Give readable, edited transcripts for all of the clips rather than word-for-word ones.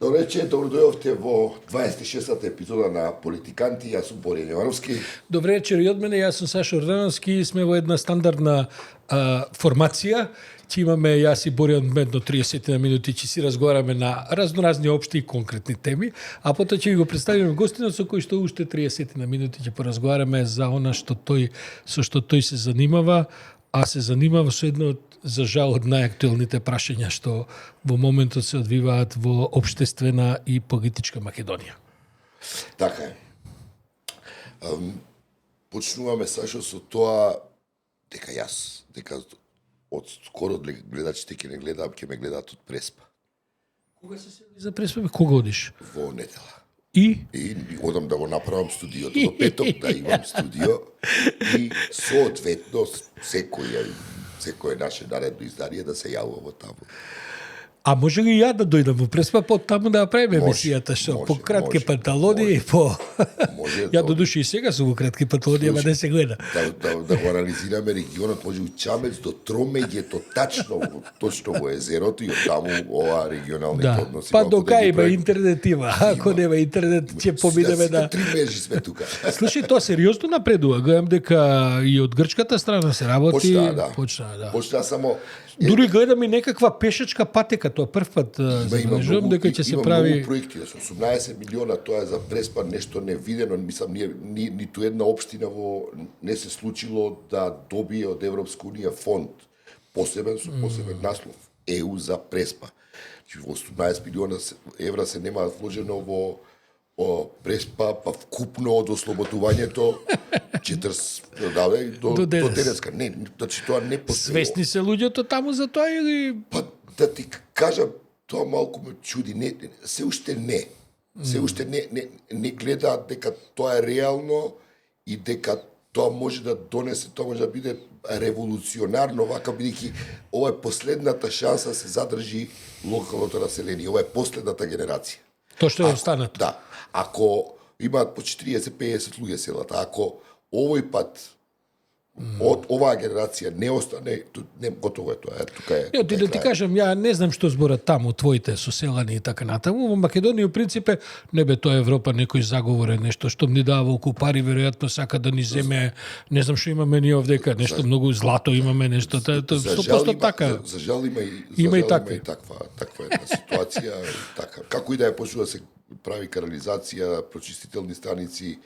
Добро вечер, добро дојдовте во 26-та епизода на Политиканти. Јас сум Боријан Јовановски. Добро вечер и од мене, јас сум Сашо Ордановски и сме во една стандардна формација. Ќе имаме јас и Боријан медно 30 на минути, ќе си разговараме на разноразни општи и конкретни теми, а потоа ќе ви го представиме гостинот со кој што уште 30 на минути ќе поразговараме за она што со што тој се занимава, а се занимава со едно од, за жал, од најактуелните прашања што во моментот се одвиваат во општествена и политичка Македонија. Така е. Почнуваме, Сашо, со тоа дека од скоро гледачите ќе не гледаат, ќе ме гледаат од Преспа. Кога се сели за Преспа? Кога одиш? Во недела. И одам да го направам студиото до петок, да имам студио и соодветно секој наше наредно издание да се јавува во таму. А може ли ја да дојдам во Преспа под таму да правиме емисијата што по кратки панталони и по ја додуши и сега сум во кратки панталони, ама не се гледа. Да го анализираме регионот, може од Чамец до Тромеѓето, точно во езерото и од таму ова регионални односи. Па до кај има интернет има. Ако нема интернет ќе поминеме на 3 мрежи сме тука. Слушај, тоа сериозно напредува. Гледам дека и од грчката страна се работи. Почна само дури гледам и некаква пешачка патека, тоа прв пат забележувам дека ќе се прави. Има многу проекти, со 18 милиона, тоа е за Преспа нешто невидено, мислам ниту една општина не се случило да добие од Европска унија фонд посебен со посебен наслов ЕУ за Преспа. Во 18 милиона евра се немаат вложено во Преспа, па вкупно од ослободувањето 40 до денеска. Не, значи тоа не постои. Свесни се луѓето таму за тоа или? Па да ти кажам, тоа малку ме чуди. Се уште не. Се уште не гледаат дека тоа е реално и дека тоа може да донесе, тоа може да биде револуционарно, вака бидејќи ова е последната шанса да се задржи локалното население. Ова е последната генерација. Тоа што е останато. Да. Ако имаат по 40-50 луѓе селата, ако овој пат од оваа генерација не остане, готово е тоа. Тука е. Ти да ти кажам, ја не знам што зборат таму твоите соселани и така натаму. Во Македонија, принципе, не бе тоа Европа некој заговор е нешто што ни дава волку пари, веројатно сака да ни земе, не знам што имаме ние овдека, нешто многу злато имаме, нешто 100% така. За жал има и таква една ситуација, така. Како и да е почнува да се прави канализација, прочистителни станици.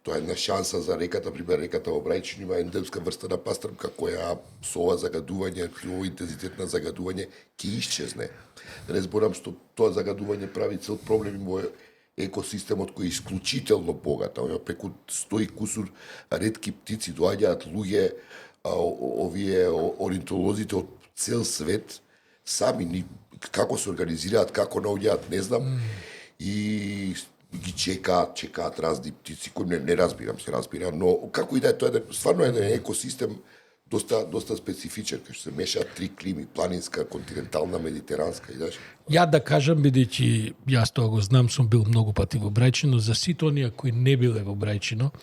Тоа е една шанса за реката, пример реката во Брајчин има ендемска врста на пастрмка која со ова загадување, овој интензитет на загадување ќе исчезне. Да не зборам што тоа загадување прави цел проблем во екосистемот кој е исклучително богат. Преку 100 и кусур ретки птици доаѓаат луѓе, овие орнитолозите од цел свет сами како се организираат, како наоѓаат, не знам. И ги чекаат разни птици кои не разбирам, се разбира, но како и да е тоа стварно еден екосистем доста специфичен, кај што се мешаат 3 клими, планинска, континентална, медитеранска и даш. Ја да кажам, бидејќи јас тоа го знам, сум бил многу пати во Брајчино, за сите оние кои не биле во Брајчино,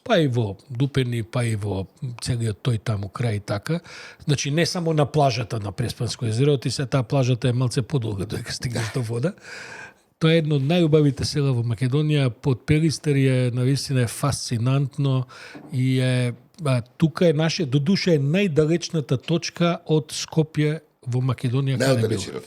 па и во Дупени, па и во целиот тој таму крај така. Значи не само на плажата на Преспанско езеро, ти се таа плажата е малце подолга додека стигнеш до вода. Тоа е едно од најубавите села во Македонија, под Пелистер е навистина фасцинантно и тука е наше, до душа е најдалечната точка од Скопје во Македонија.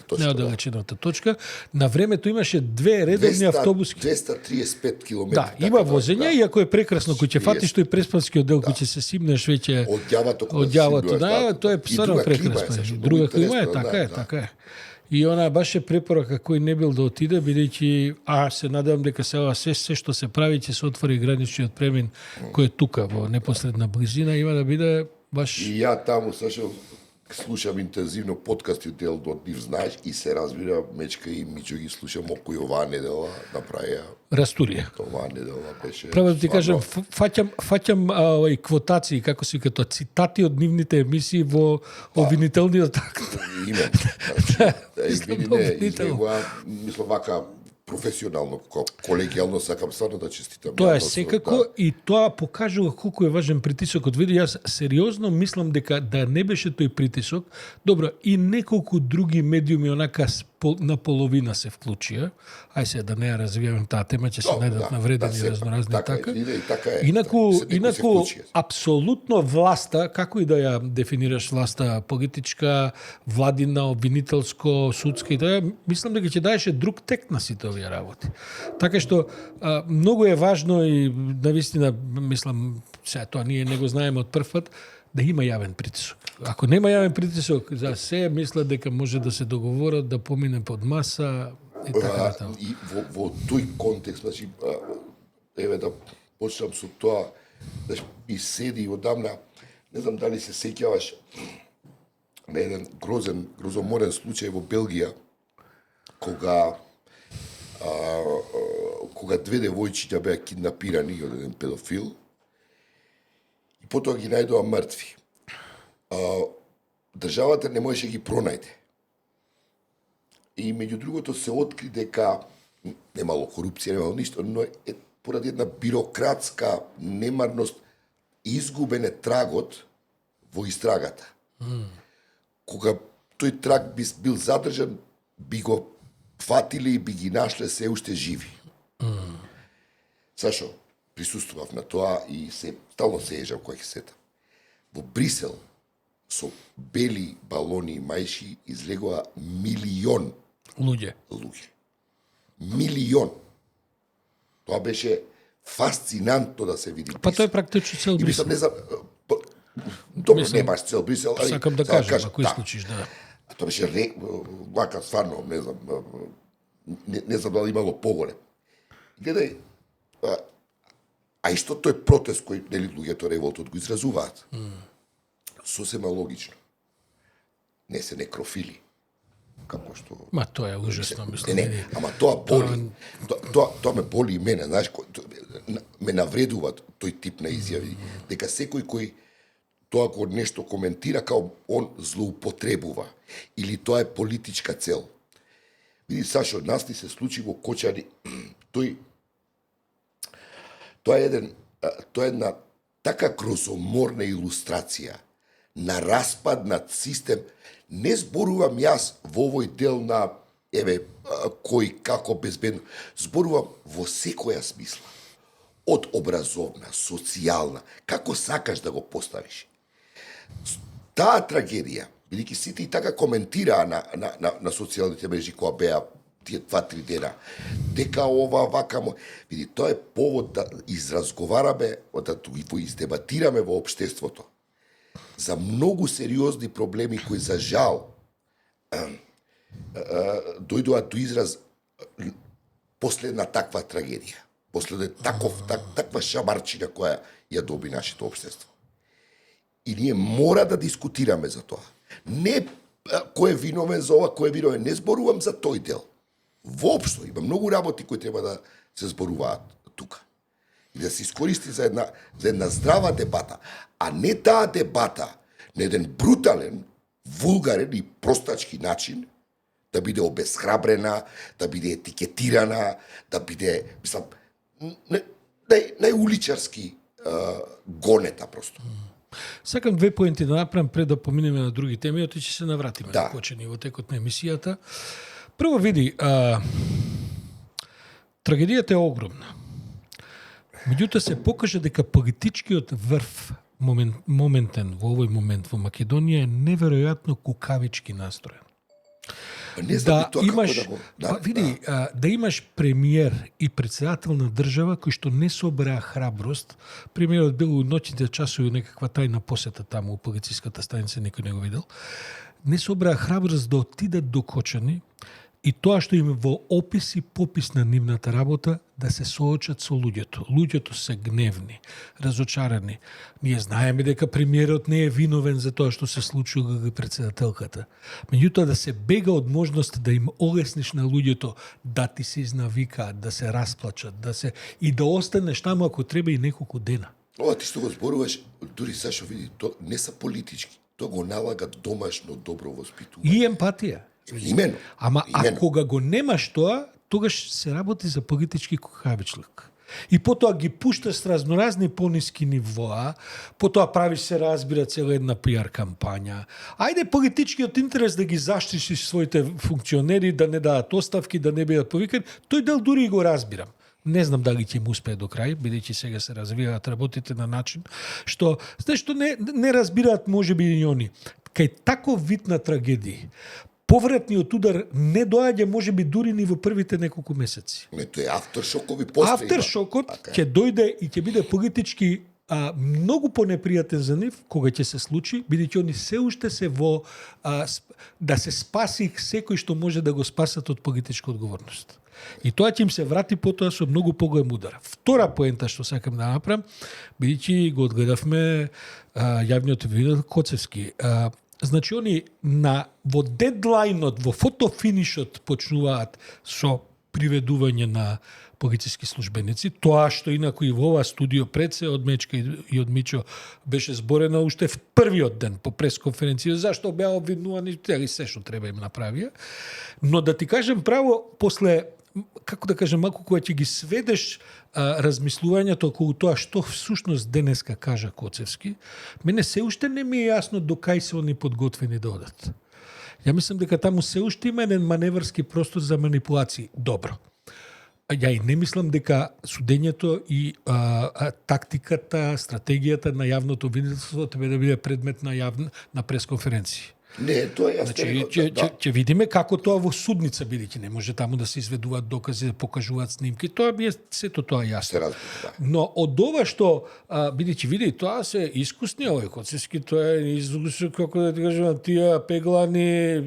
Најдалечната точка. На времето имаше две редовни автобуски. 235 км. Да, има возење, иако е прекрасно кој ќе фатиш тој Преспанскиот дел, кој ќе се симнеш веќе од ѓавото. Да, тоа е стварно прекрасно. Друга клима е, така е. И она баше препорака кој не бил да отиде, бидејќи се надевам дека сега се што се прави ќе се отвори граничниот премин кој е тука во непосредна близина, има да биде баш. И ја таму слушам интензивно подкасти дел до нив, знаеш, и се разбира Мечка и Мичо ги слушам окој оваа недела направија Растурија. Оваа недела беше. Право да ти кажам, фаќам квотации, како се вика тоа, цитати од нивните емисии во обвинителниот акт. Име. Мислам вака професионално, колегијално сакам стварно да честитам. Тоа е секако и тоа покажува колку е важен притисокот. Види, јас сериозно мислам дека да не беше тој притисок, добро, и неколку други медиуми онака на половина се вклучија. Ај се да не ја развивам таа тема, ќе се најдат навредени разноразни така. Инаку апсолутно власта, како и да ја дефинираш власта, политичка, владина, обвинителско, судска и да, мислам дека ќе даеше друг тек на сите овие работи. Така што многу е важно и навистина мислам, сега тоа ние не го знаеме од прв пат, да има јавен притисок. Ако нема јавен притисок, за се мислат дека може да се договорат да помине под маса и така натаму. И во тој контекст, значи, еве да почнам со тоа, значи, и седи одамна, не знам дали се сеќаваш на еден грозоморен случај во Белгија, кога две девојчиња беа киднапирани од еден педофил, и потоа ги најдоа мртви. Државата не можеше ги пронајде. И меѓу другото се откри дека немало корупција, немало ништо, но поради една бирократска немарност изгубен е трагот во истрагата. Кога тој траг бил задржан, би го фатиле и би ги нашле се уште живи. Сашо, присуствував на тоа и стално се ежам кој ќе сета. Во Брисел со бели балони и мајши излегува милион луѓе. Милион. Тоа беше фасцинантно да се види. Па тоа е практично цел Брисел. Не знам, добро, не баш цел Брисел, али сакам да кажам, ако исклучиш, да. Тоа беше лака, стварно, не знам, не знам дали имало поголем. Гледај, а исто тој протест кој нели луѓето револтот го изразуваат. Сосема логично. Не се некрофили. Како што... Ма тоа е ужасно, мислам. Не, ама тоа боли. Тоа ме боли и мене, знаеш, ме навредува тој тип на изјави, дека секој кој тоа го нешто коментира као он злоупотребува или тоа е политичка цел. Види, Сашо, нас ни се случи во Кочани, тоа е една така грозоморна илустрација на распад на систем. Не зборувам јас во овој дел на кој како безбедно. Зборувам во секоја смисла. Од образовна, социјална, како сакаш да го поставиш. Таа трагедија, бидејќи сите и така коментираа на социјалните мрежи која беа тие 2-3 дена, дека ова вака види, тоа е повод да изразговараме, да го издебатираме во општеството за многу сериозни проблеми кои за жал дојдоа до израз после една таква трагедија, после таква шамарчина која ја доби нашето општество. И ние мора да дискутираме за тоа. Не кој е виновен за ова, кој е виновен, не зборувам за тој дел. Воопшто има многу работи кои треба да се зборуваат тука. И да се искористи за една здрава дебата, а не таа дебата на еден брутален, вулгарен и простачки начин да биде обесхрабрена, да биде етикетирана, да биде, мислам, најуличарски гонета просто. Сакам две поенти да направам пред да поминеме на други теми, оти ќе се навратиме на Кочани во текот на емисијата. Прво види, трагедијата е огромна. Меѓутоа се покажа дека политичкиот врв моментен во овој момент во Македонија е неверојатно кукавички настроен. Не знам да имаш, да имаш премиер и председател на држава кој што не собраа храброст. Премиерот бил у ноќните часови некаква тајна посета таму у полициската станица, никој не го видел. Не собраа храброст да отидат до Кочани и тоа што им во опис и попис на нивната работа да се соочат со луѓето. Луѓето се гневни, разочарани. Ние знаеме дека премиерот не е виновен за тоа што се случува председателката. Меѓутоа да се бега од можност да им олесниш на луѓето да ти се изнавикаат, да се расплачат, и да останеш таму ако треба и неколку дена. Ова ти што го зборуваш, дури Сашо види, то не са политички. Тоа го налага домашно добро воспитување. И емпатија. Имено. А кога го немаш тоа, тогаш се работи за политички кухавичлук. И потоа ги пушташ с разноразни пониски нивоа, потоа правиш се разбира цела една пиар кампања. Ајде политичкиот интерес да ги заштитиш своите функционери, да не дадат оставки, да не бидат повикани, тој дел дури и го разбирам. Не знам дали ќе му успее до крај, бидејќи сега се развиваат работите на начин што не разбираат можеби и они. Кај таков вид на трагедии, повратниот удар не доаѓа можеби дури ни во првите неколку месеци. Не, тоа е авторшокови постојба. Авторшокот ќе дојде и ќе биде политички многу понепријатен за нив кога ќе се случи, бидејќи они се уште се во да се спаси секој што може да го спасат од политичка одговорност. И тоа ќе им се врати потоа со многу поголем удар. Втора поента што сакам да направам, бидејќи го одгледавме јавниот видео Коцевски. Значи, они во дедлајнот, во фотофинишот почнуваат со приведување на полициски службеници. Тоа што инаку и во ова студио пред се од Мечка и од Мичо беше зборено уште в првиот ден по пресконференција, зашто беа обвинувани, се што треба им направија. Но да ти кажем право, после, како да кажем, малку кога ќе ги сведеш размислувањето околу тоа што всушност денеска кажа Коцевски, мене се уште не ми е јасно до кај се они подготвени да одат. Ја мислам дека таму се уште има еден маневрски простор за манипулации. Добро. Ја и не мислам дека судењето и тактиката, стратегијата на јавното видителство треба да биде предмет на пресконференции. Не, тоа е значи, ќе видиме како тоа во судница, бидејќи не може таму да се изведуваат докази, да покажуваат снимки. Тоа би е сето тоа јасно. Но од ова што бидејќи види, тоа се искусни овој Коцевски, тоа е излуше, како да ти кажам, тие пеглани,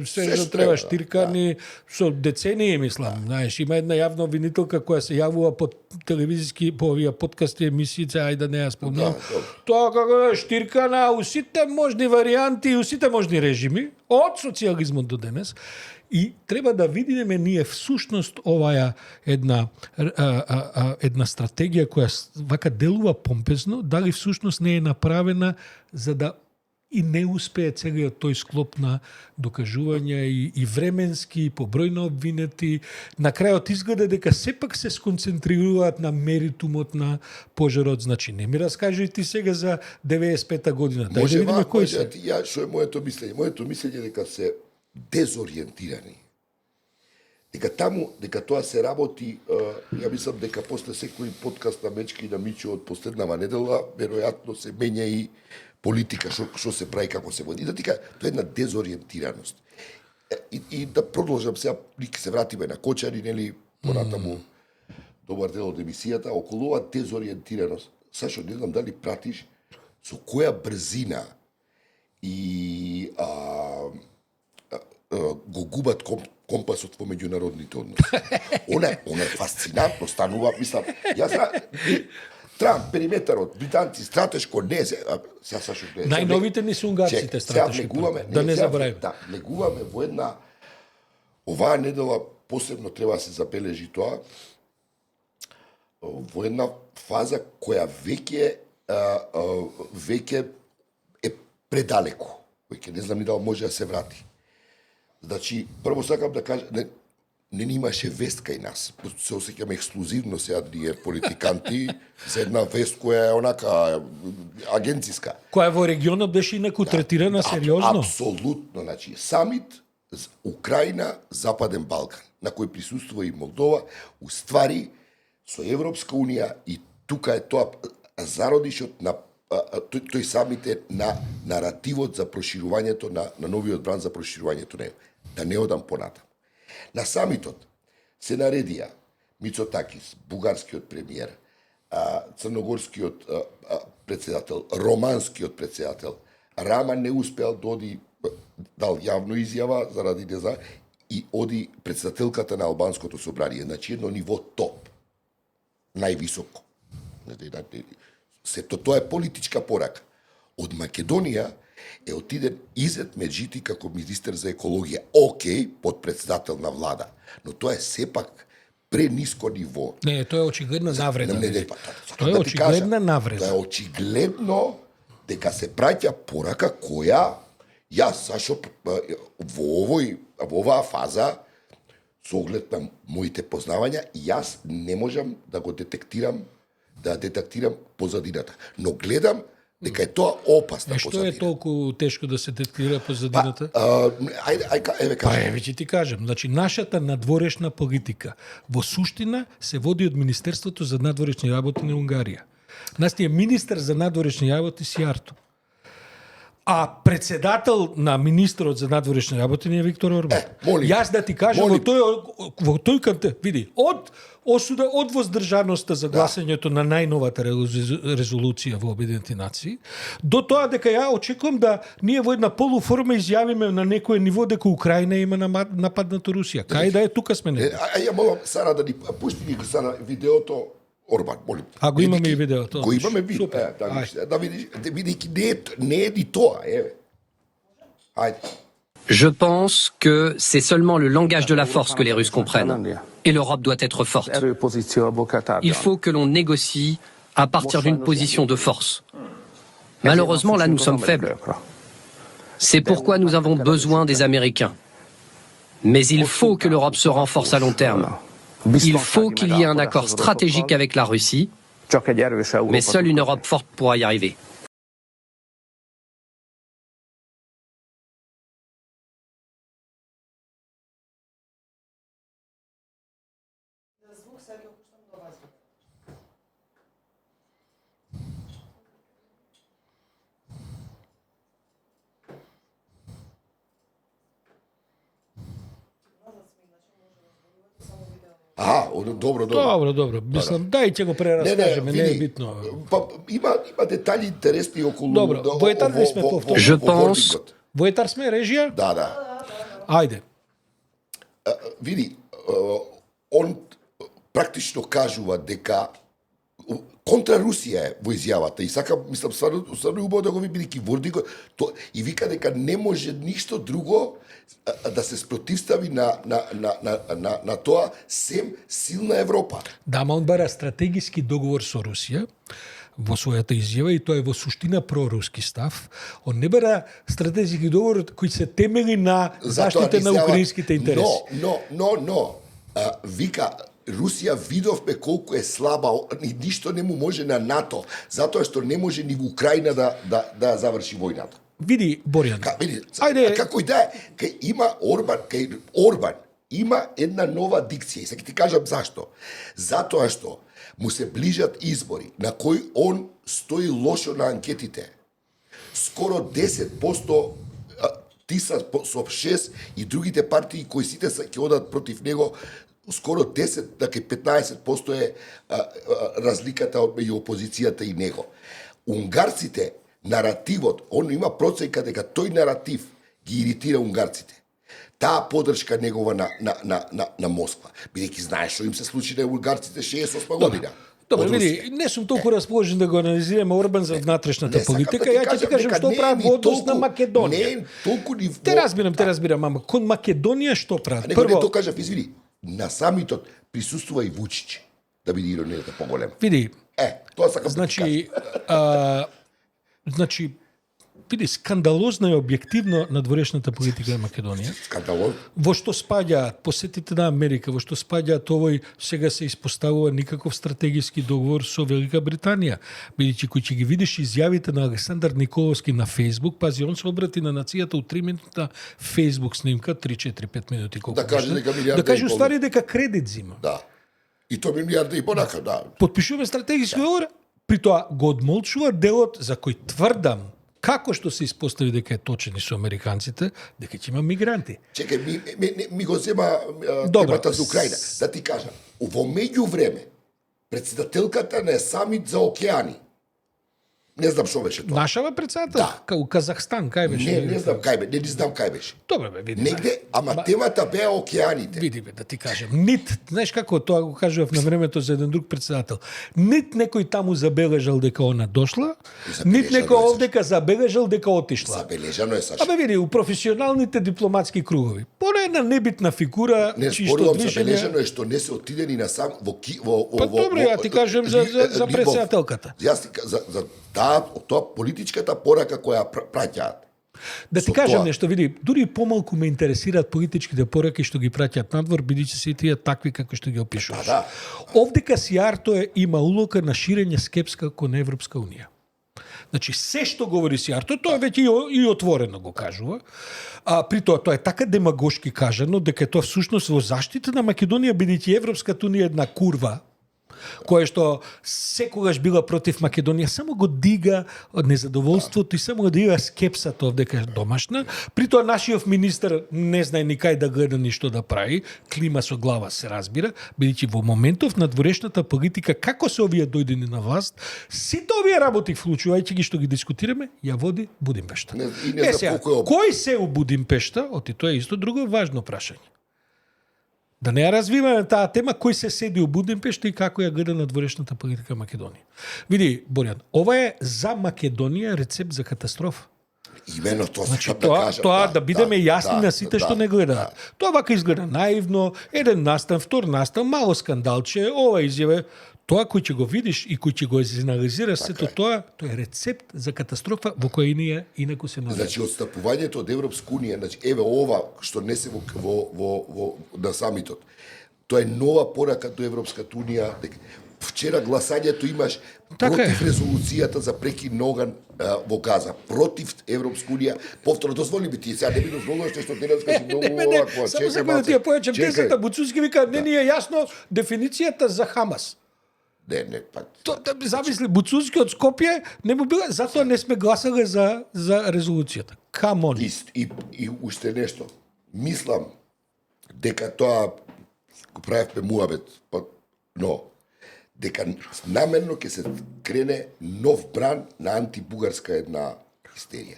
се што треба штиркани со децении, мислам. Знаеш, има една јавна обвинителка која се јавува по телевизиски, по овие подкасти, емисии, ајде да не ја спомнам. Тоа како е штиркана у сите можни варијанти, у сите можни режими, од социјализмот до денес, и треба да видиме ние всушност оваа една стратегија која вака делува помпезно, дали всушност не е направена за да и не успее целиот тој склоп на докажувања и временски, и по број на обвинети. На крајот изгледа дека сепак се сконцентрираат на меритумот на пожарот. Значи, не ми раскажи ти сега за 95-та година. Дај да видиме кој се. Ја, што е моето мислење? Моето мислење е дека се дезориентирани. Дека тоа се работи, ја мислам дека после секој подкаст на Мечки и на Мичо од последнава недела, веројатно се менја и политика, што се прави, како се води. Да ти кажа, тоа е една дезориентираност. И да продолжам сега, ќе се вратиме на Кочани, нели, понатаму добар дел од емисијата, околу ова дезориентираност. Сашо, не знам дали пратиш со која брзина и го губат компасот во меѓународните односи. Она е фасцинантно, станува, мислам, јас Трамп, периметарот, британци, стратешко, не се... Најновите ни се унгарците стратешки. Да не забравиме. Да, влегуваме во една... Оваа недела посебно треба да се забележи тоа, во една фаза која веќе е предалеку. Веќе не знам ни дали може да се врати. Значи, прво сакам да кажа... Не имаше вест кај нас. Се осеќаме ексклузивно сега ние политиканти за една вест која е онака агенциска. Која во регионот беше инаку третирана сериозно. Апсолутно, значи самит Украина, Западен Балкан, на кој присуствува и Молдова, уствари со Европска унија и тука е тоа зародишот на тој самит е на наративот за проширувањето на новиот бранд за проширувањето на него. Да не одам понатаму. На самитот се наредија Мицотакис, бугарскиот премиер, црногорскиот председател, романскиот председател. Рама не успеал да оди, дал јавно изјава заради не знам, и оди председателката на албанското собрание, значи едно ниво топ, највисоко. Сето тоа е политичка порака. Од Македонија е отиден Изет Меджити како министер за екологија. Океј, подпредседател на влада. Но тоа е сепак прениско ниво. Не, тоа е очигледна навреда. Тоа е очигледна навреда. Тоа е очигледно дека се праќа порака која јас, Сашо, во оваа фаза со оглед на моите познавања, јас не можам да го детектирам позадината. Но гледам дека е тоа опасна позадина. Што е толку тешко да се детектира позадината? Еве кажам. Еве ќе ти кажам. Значи, нашата надворешна политика во суштина се води од Министерството за надворешни работи на Унгарија. Настије министер за надворешни работи Сијарто. А председател на министерот за надворешни работи не е Виктор Орбан. Јас да ти кажам во тој канте, види, од осуда, од воздржаноста за гласањето на најновата резолуција во Обединените нации, до тоа дека ја очекувам да ние во една полуформа изјавиме на некое ниво дека Украина има нападнато Русија. Кај да е тука сме не. Ја молам Сара да ни пусти ни Сара видеото Орбан, молим. А го имаме и видеото. Го имаме видео. Да види не е ни тоа, еве. Ајде. Je pense que c'est seulement le langage de la force que les Russes comprennent. Et l'Europe doit être forte. Il faut que l'on négocie à partir d'une position de force. Malheureusement, là, nous sommes faibles. C'est pourquoi nous avons besoin des Américains. Mais il faut que l'Europe se renforce à long terme. Il faut qu'il y ait un accord stratégique avec la Russie, mais seule une Europe forte pourra y arriver. Добро. Мислам, дај ќе го прераскажеме, не е битно. Има детали интересни околу. Добро, Воетар ли сме повторно? Je pense... Воетар сме режија? Да. Ајде. Види, он практично кажува дека контра Русија е во изјавата и сака, мислам, стварно убаво да го ви бидејќи Вордиго, и вика дека не може ништо друго да се спротивстави на тоа сем силна Европа. Да, ма он бара стратегиски договор со Русија во својата изјава и тоа е во суштина проруски став. Он не бара стратегиски договор кој се темели на заштита на украинските интереси. Но, вика, Русија видовме колку е слаба и ништо не му може на НАТО, затоа што не може ни во Украина да заврши војната. Види, Борјан. Ајде, како и да е, кај Орбан има една нова дикција и сега ти кажам зашто. Затоа што му се ближат избори на кои он стои лошо на анкетите. Скоро 10% Тиса со 6 и другите партии кои сите ќе одат против него, скоро 10, така 15% е разликата меѓу опозицијата и него. Унгарците, наративот, он има проценка дека тој наратив ги иритира унгарците. Таа подршка негова на Москва. Бидејќи знаеш што им се случи на унгарците 68 година. Добро, види, не сум толку расположен да го анализираме Орбан за внатрешната политика. Ја ќе ти кажам што прави во однос на Македонија. Не е толку ни Те разбирам, ама кон Македонија што прави? Прво, тоа кажав, извини, на самитот присуствува и Вучич, да биде иронијата поголема. Види, тоа сакам да значи, види, скандалозна е објективно надворешната политика на Македонија. Скандалозно. Во што спаѓа посетите на Америка, во што спаѓа овој сега се испоставува никаков стратегиски договор со Велика Британија. Бидејќи кој ќе ги видиш изјавите на Александар Николовски на Facebook, пази, он се обрати на нацијата у 3 минута Facebook снимка, 3-4-5 минути колку. Да каже дека милиарда. Да каже уствари дека кредит зима. Да. И тоа милиарда и понака, да. Подпишуваме стратегиски договор, при тоа го одмолчува делот за кој тврдам како што се испостави дека е точен и со американците, дека ќе има мигранти. Чекај, ми го зема темата за Украина. Да ти кажам, во меѓувреме, председателката на самит за океани, не знам што беше тоа. Нашава председател? Да. У Казахстан, кај беше? Не знам кај беше, не знам кај беше. Добре, бе, види. Негде, ама темата беа океаните. Види, бе, да ти кажам. Нит, знаеш како тоа го кажував на времето за еден друг председател. Нит некој таму забележал дека она дошла, нит некој овдека забележал дека отишла. Забележано е, Саша. Абе, види, у професионалните дипломатски кругови. Пора една небитна фигура, не чисто движење. Забележано е што не се отидени на сам во Па добре, ја ти кажем за председателката. Јас за тоа политичката порака која праќаат. Да ти кажам нешто, види, дури помалку ме интересираат политичките пораки што ги праќаат надвор, бидејќи се тие такви како што ги опишуваш. Да. Овдека Сијарто има улога на ширење скепска кон Европска унија. Значи, се што говори Сијарто, тоа веќе и отворено го кажува. При тоа е така демагошки кажано, дека тоа всушност во заштита на Македонија, бидејќи Европската унија е една курва, која што секогаш била против Македонија, само го дига од незадоволството и само го дига скепсата овдека домашна. При тоа нашиот министер не знае ни кај да гледа ни што да прави, клима со глава се разбира, бидејќи во моментов на дворешната политика, како се овие дојдени на власт, сите овие работи, вклучувајќи ги што ги дискутираме, ја води Будимпешта. Кој се у Будимпешта, оти тоа е исто друго важно прашање. Да не ја развиваме таа тема, кој се седи у Будимпешта и како ја гледа на дворешната политика Македонија. Види, Борјан, ова е за Македонија рецепт за катастрофа. Имено тоа значи, да кажам. Тоа да бидеме јасни на сите што не гледаат. Тоа вака изгледа наивно, еден настан, втор настан, мало скандалче, ова изјаве. Тоа кој ќе го видиш и кој ќе го анализираш сето тоа е рецепт за катастрофа во која ние инаку се наоѓаме. Значи отстапувањето од Европска унија, значи еве ова што не се во на самитот. Тоа е нова порака до Европската унија. Вчера гласањето имаш против резолуцијата за прекин на оган во Газа, против Европска унија. Повторно дозволи би ти сега не би дозволуваш што денеска си многу овако. Само сакам да ти ја појачам тезата, Буцуски вика не ни е јасно дефиницијата за Хамас. Не, па. Замисли, Буцуски од Скопје не му била, затоа не сме гласале за резолуцијата. Камон. И уште нешто. Мислам дека тоа го правевме муабет, но дека намерно ќе се крене нов бран на антибугарска една истерија.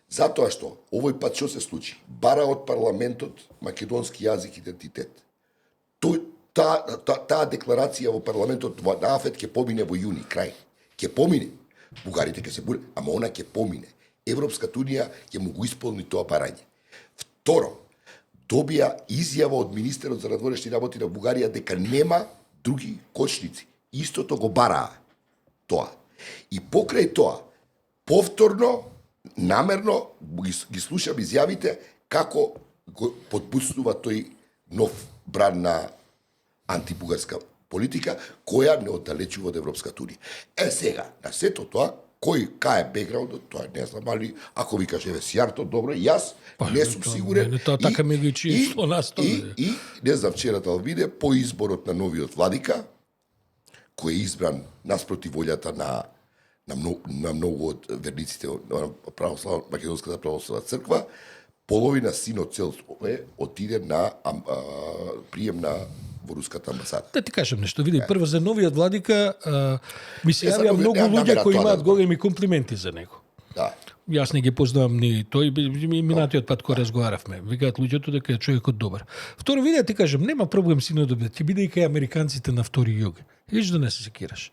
Затоа што овој пат што се случи? Бара од парламентот македонски јазик и идентитет. Таа декларација во парламентот во АФЕТ ќе помине во јуни, крај. Ќе помине. Бугарите ќе се буре, ама она ќе помине. Европската унија ќе му го исполни тоа барање. Второ, добија изјава од министерот за надворешни работи на Бугарија дека нема други кочници. Истото го бараа тоа. И покрај тоа, повторно, намерно ги слушам изјавите како го подпуснува тој нов бран на антибугарска политика, која не оддалечува од Европската унија. Сега, на сето тоа, кај е бекграундот, тоа не знам, али ако ви каже Сијарто, добро, јас не сум сигурен. Така ми ги чи 100 на 100. И не знам, вчера да виде, по изборот на новиот владика, кој е избран наспроти волјата на многу од верниците на Македонската православна црква, половина синот цел отиде на прием во руската амбасада. Да ти кажам нешто, види, прво за новиот владика ми се јавија многу луѓе кои имаат големи комплименти за него. Да. Јас не ги познавам ни тој, минатиот пат кој разговаравме. Викаат луѓето дека е човекот добар. Второ, види, ти кажам, нема проблем синот да биде, ќе биде и кај американците на втори југ. Иш да не се секираш.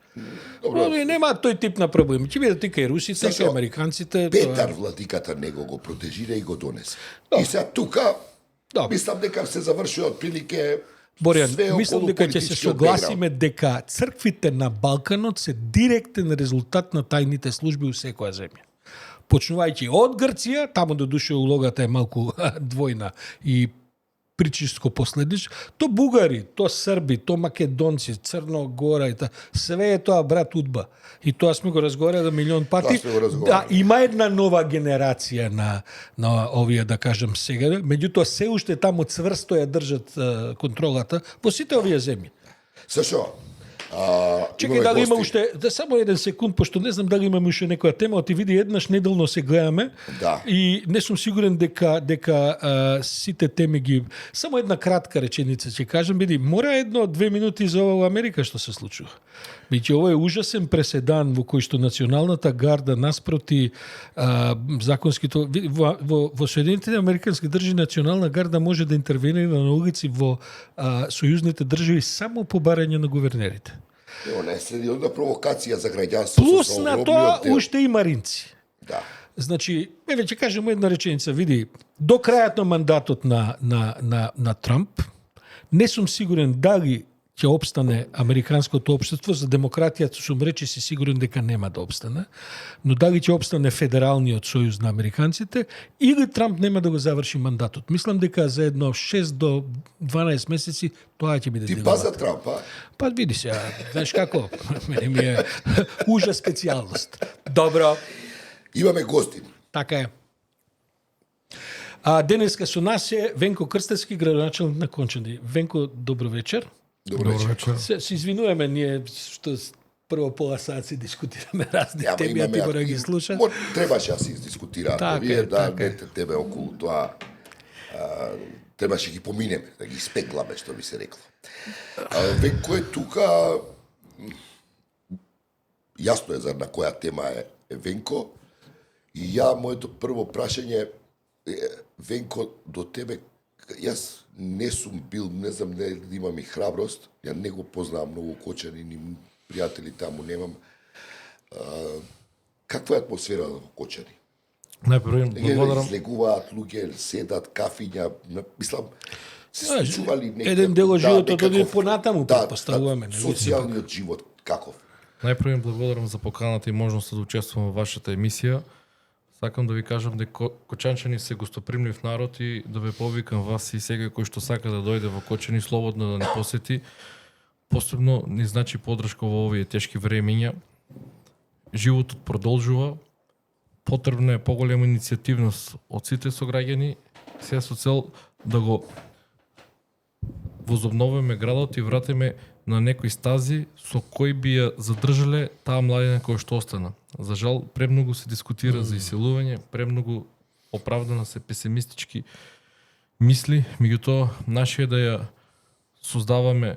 Нема тој тип на проблем. Ќе биде ти кај русите, кај американците. Петар владиката него го протежира и го донесе. И сега тука, мислам дека се завршува отприлике. Борјан, мислам дека ќе се согласиме дека црквите на Балканот се директен резултат на тајните служби у секоја земја. Почнувајќи од Грција, таму до душе улогата е малку двојна и причиско последиш, то бугари, то срби, то македонци, Црно Гора и све е тоа брат удба. И тоа сме го разговарале милион пати. Да, има една нова генерација на овие, да кажам сега, меѓутоа се уште таму цврсто ја држат контролата во сите овие земји. Сашо, чекај, дали има уште, само еден секунд, пошто не знам дали имаме уште некоја тема, оти види еднаш неделно се гледаме и не сум сигурен дека сите теми ги... Само една кратка реченица ќе кажам, види, мора 1-2 минути за ова Америка што се случува. Бидејќи ова е ужасен преседан во кој што националната гарда наспроти законските во Соединетите американски држави национална гарда може да интервенира на улици во сојузните држави само по барање на гувернерите. Она е сериозна провокација за граѓанството. Плюс на тоа уште и маринци. Да. Значи, ќе кажем една реченица, види, до крајот на мандатот на Трамп, не сум сигурен дали ќе опстане американското општество, за демократијата сум речи си сигурен дека нема да опстане, но дали ќе опстане федералниот сојуз на американците или Трамп нема да го заврши мандатот. Мислам дека за едно 6 до 12 месеци тоа ќе биде Ти дилемата. паза Трамп, а? Па види се, знаеш како? Мене ми е ужа специјалност. Добро, Имаме гостин. така е. Денеска со нас е Венко Крстевски, градоначелник на Кончани. Венко, добро вечер. Добро вечер. Се извинуваме ние што прво пола саат си дискутираме разни Ама теми, а ти мора да ги слуша. Требаше да се издискутираат. Така Вие е, да така е. не тебе околу тоа. Требаше ги поминеме, да ги спекламе, што би се рекло. Веко е тука. Јасно е за на која тема е Венко. И моето прво прашање е, Венко, до тебе, јас не сум бил, не знам, не имам и храброст, ја не го познавам многу Кочани, ни пријатели таму немам. Каква е атмосфера во Кочани? Најпрво им благодарам. Излегуваат луѓе, седат, кафиња, мислам, се случували некој... Еден дел од животот некаков- оди понатаму, претпоставуваме. не? Социјалниот живот, каков? Најпрво им благодарам за поканата и можноста да учествувам во вашата емисија. Сакам да ви кажам дека кочанчани се гостопримлив народ и да ве повикам вас и секој кој што сака да дојде во Кочани слободно да не посети. Посебно ни значи подршка во овие тешки времења. Животот продолжува. Потребна е поголема иницијативност од сите сограѓани, се со цел да го возобновиме градот и вратиме на некои стази со кои би ја задржале таа младина која што остана. За жал, премногу се дискутира за иселување, премногу оправдано се песимистички мисли, меѓутоа наше е да ја создаваме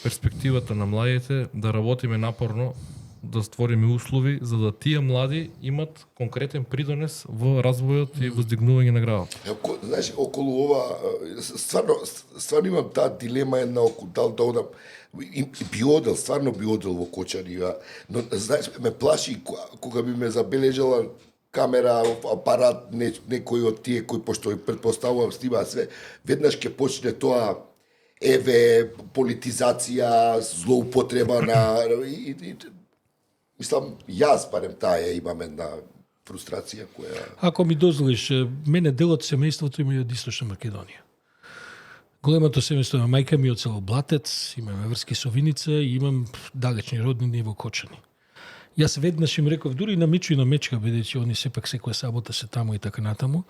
перспективата на младите, да работиме напорно, да створиме услови за да тие млади имат конкретен придонес во развојот и воздигнување на градот. Знаеш, околу ова, стварно имам таа дилема една околу дал да одам, би одел, стварно би одел во Кочани, но знаеш, ме плаши кога би ме забележала камера, апарат, некој од тие кои, пошто претпоставувам снима све, веднаш ќе почне тоа политизација, злоупотреба на... Мислам, јас барем таа имам една фрустрација која... Ако ми дозволиш, мене дел од семејството има и од Источна Македонија. Големото семејство на мајка ми од село Блатец, имаме врски со Виница и имам далечни роднини во Кочани. Јас веднаш им реков, дури на Мичо и на Мечка, бидејќи они сепак секоја сабота се таму и така натаму,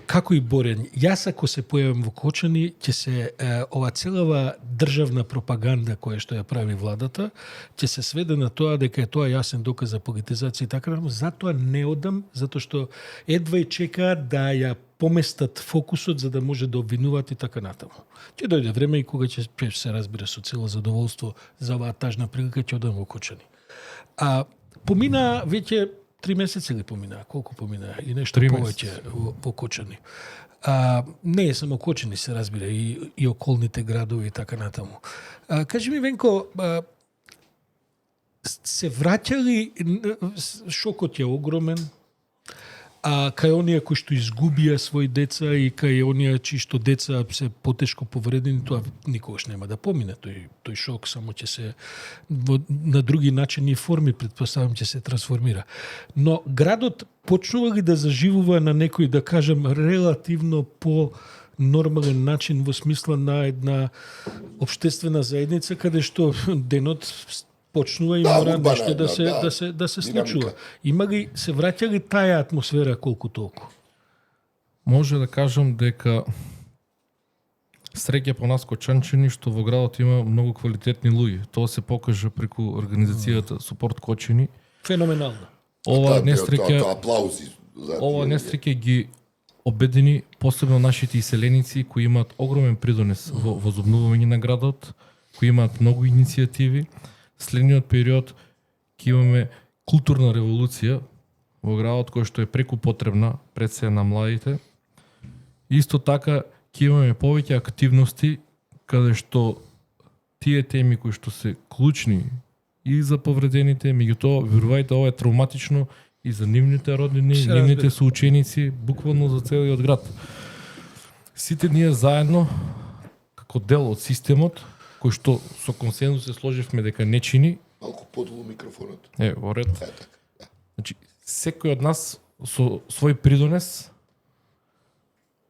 како и Борен, јас ако се појавам во Кочани, ќе се ова целава државна пропаганда која што ја прави владата, ќе се сведе на тоа дека е тоа јасен доказ за политизација и така натаму. Затоа не одам, затоа што едва и чекаат да ја поместат фокусот за да може да обвинуваат и така натаму. Ќе дојде време и кога ќе се разбира со цело задоволство за оваа тажна прилика ќе одам во Кочани. Помина веќе 3 месеци ли помина? Колку помина? И нешто повеќе во Кочани. Не е само Кочани, се разбира, и околните градови и така натаму. Кажи ми, Венко, се враќа ли, шокот е огромен, кај оние кои што изгубија своји деца и кај оние чии што деца се потешко повредени, тоа никогаш нема да помине. Тој шок само ќе се на други начини и форми, претпоставам, ќе се трансформира. Но градот почнува ли да заживува на некој, да кажем, релативно по нормален начин во смисла на една општествена заедница каде што денот почнува и мора нешто да се случува. Има ли, се враќа ли таа атмосфера колку толку? Може да кажам дека среќа по нас Кочанчани што во градот има многу квалитетни луѓе. Тоа се покажа преку организацијата Супорт Кочани. Феноменално. Ова несреќа ги обедини посебно нашите иселеници кои имаат огромен придонес во возобновување на градот, кои имаат многу иницијативи. Следниот период ќе имаме културна револуција во градот која што е преку потребна пред се на младите. Исто така ќе имаме повеќе активности каде што тие теми кои што се клучни и за повредените, меѓутоа верувајте ова е травматично и за нивните роднини, нивните соученици, буквално за целиот град. Сите ние заедно како дел од системот кој што со консензус се сложивме дека не чини. Малку подолу микрофонот. Во ред. Така. Значи, секој од нас со свој придонес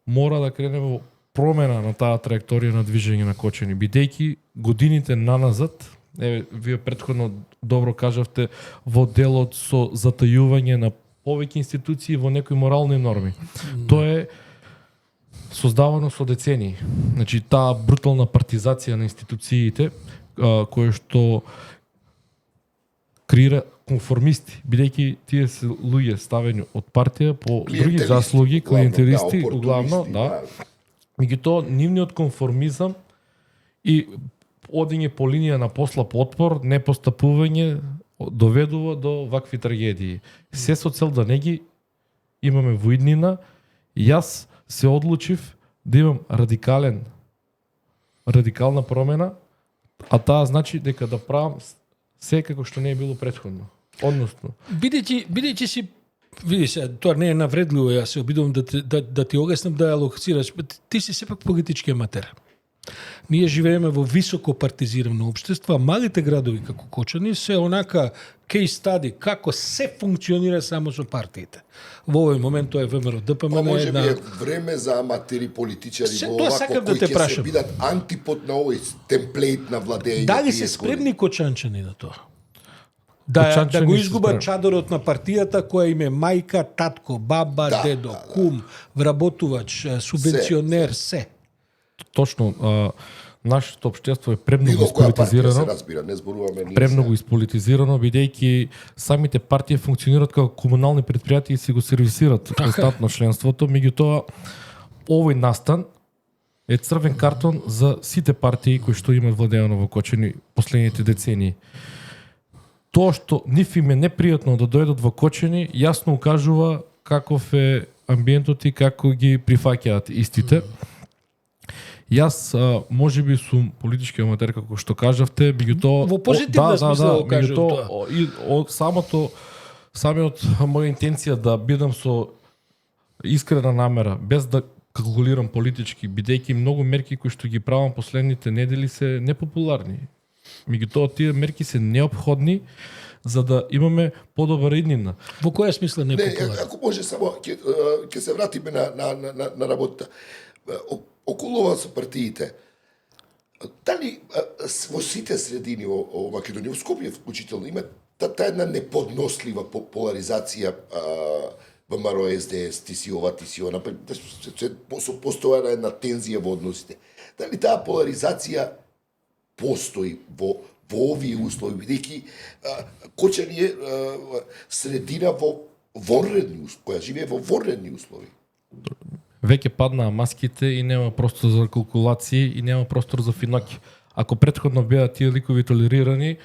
мора да крене во промена на таа траекторија на движење на Кочани, бидејќи годините наназад, вие претходно добро кажавте, во делот со затајување на повеќе институции во некои морални норми. Тоа е создавано со децении. Значи, таа брутална партизација на институциите, која што креира конформисти, бидејќи тие се луѓе ставени од партија по други заслуги, клиентелисти, углавно, да. Меѓутоа, нивниот конформизам и одење по линија на послаб отпор, непостапување, доведува до вакви трагедии. Се со цел да не ги имаме во иднина, јас се одлучив да имам радикална промена, а таа значи дека да правам се како што не е било претходно. Односно, бидејќи си види се, тоа не е навредливо, јас се обидувам да ти огаснам да ја локцираш. Ти си сепак политички аматер. Ние живееме во високо партизирано општество, а малите градови како Кочани се онака кейс стади како се функционира само со партиите. Во овој момент тоа е ВМРО ДПМН. Може би е време за аматери политичари во овако кои ќе се бидат антипод на овој темплейт на владење. Дали се спремни кочанчани на тоа? Да го изгубат чадорот на партијата која им е мајка, татко, баба, дедо, кум, вработувач, субвенционер, се. Точно, нашето општество е премногу исполитизирано. Премногу исполитизирано, бидејќи самите партии функционираат како комунални предпријатија и си го сервисират константно членството, меѓутоа овој настан е црвен картон за сите партии кои што имаат владеено во Кочани последните децении. Тоа што нив им е непријатно да дојдат во Кочани, јасно укажува каков е амбиентот и како ги прифаќаат истите. Јас можеби сум политички аматер како што кажавте, меѓутоа во позитивна смисла го кажам тоа. И самиот моја интенција да бидам со искрена намера, без да калкулирам политички, бидејќи многу мерки кои што ги правам последните недели се непопуларни. Меѓутоа тие мерки се неопходни за да имаме подобра иднина. Во која смисла непопуларни? Не, ако може само ќе се вратиме на работата. Околу ова со партиите, дали во сите средини во Македонија, во Скопје вклучително, има таа една неподнослива поларизација ВМРО, СДС, ти си ова, ти си она, постојана една тензија во односите. Дали таа поларизација постои во овие услови, бидејќи Кочани е средина која живее во вонредни услови. Веќе паднаа маските и нема простор за калкулации и нема простор за финоки. Ако претходно беа тие ликови толерирани,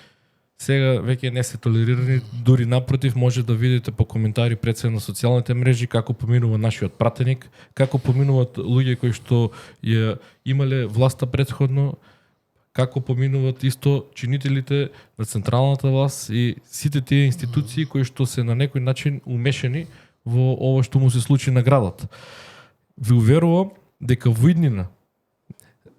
сега веќе не се толерирани, дури напротив може да видите по коментари пред се на социјалните мрежи како поминува нашиот пратеник, како поминуваат луѓе кои што ја имале власта претходно, како поминуваат исто чинителите на централната власт и сите тие институции кои што се на некој начин умешани во ова што му се случи на градот. Ви уверувам дека во иднина,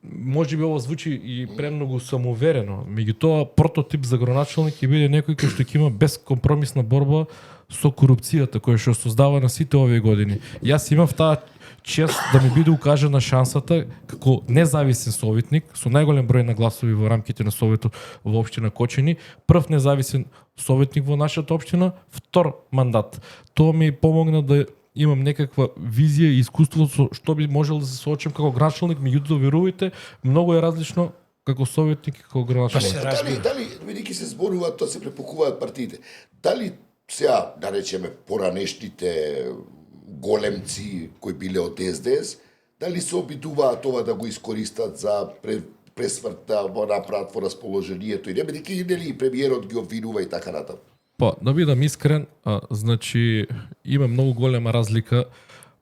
може би ова звучи и премногу самоуверено, меѓутоа прототип за градоначалник ќе биде некој кој што ќе има безкомпромисна борба со корупцијата која што создава на сите овие години. Јас имав таа чест да ми биде укажана шансата како независен советник со најголем број на гласови во рамките на советот во општина Кочани, прв независен советник во нашата општина, втор мандат. Тоа ми помогна да имам некаква визија и искуство со што би можел да се соочам како градоначалник, меѓутоа верувајте, многу е различно како советник и како градоначалник. Дали бидејќи се зборуваат, тоа се препукуваат партиите. Дали сега, да речеме, поранешните големци кои биле од СДС, дали се обидуваат ова да го искористат за пресврт да го направат во расположението и бидејќи нели премиерот ги обвинува и така натаму. Па, да бидам искрен, значи има многу голема разлика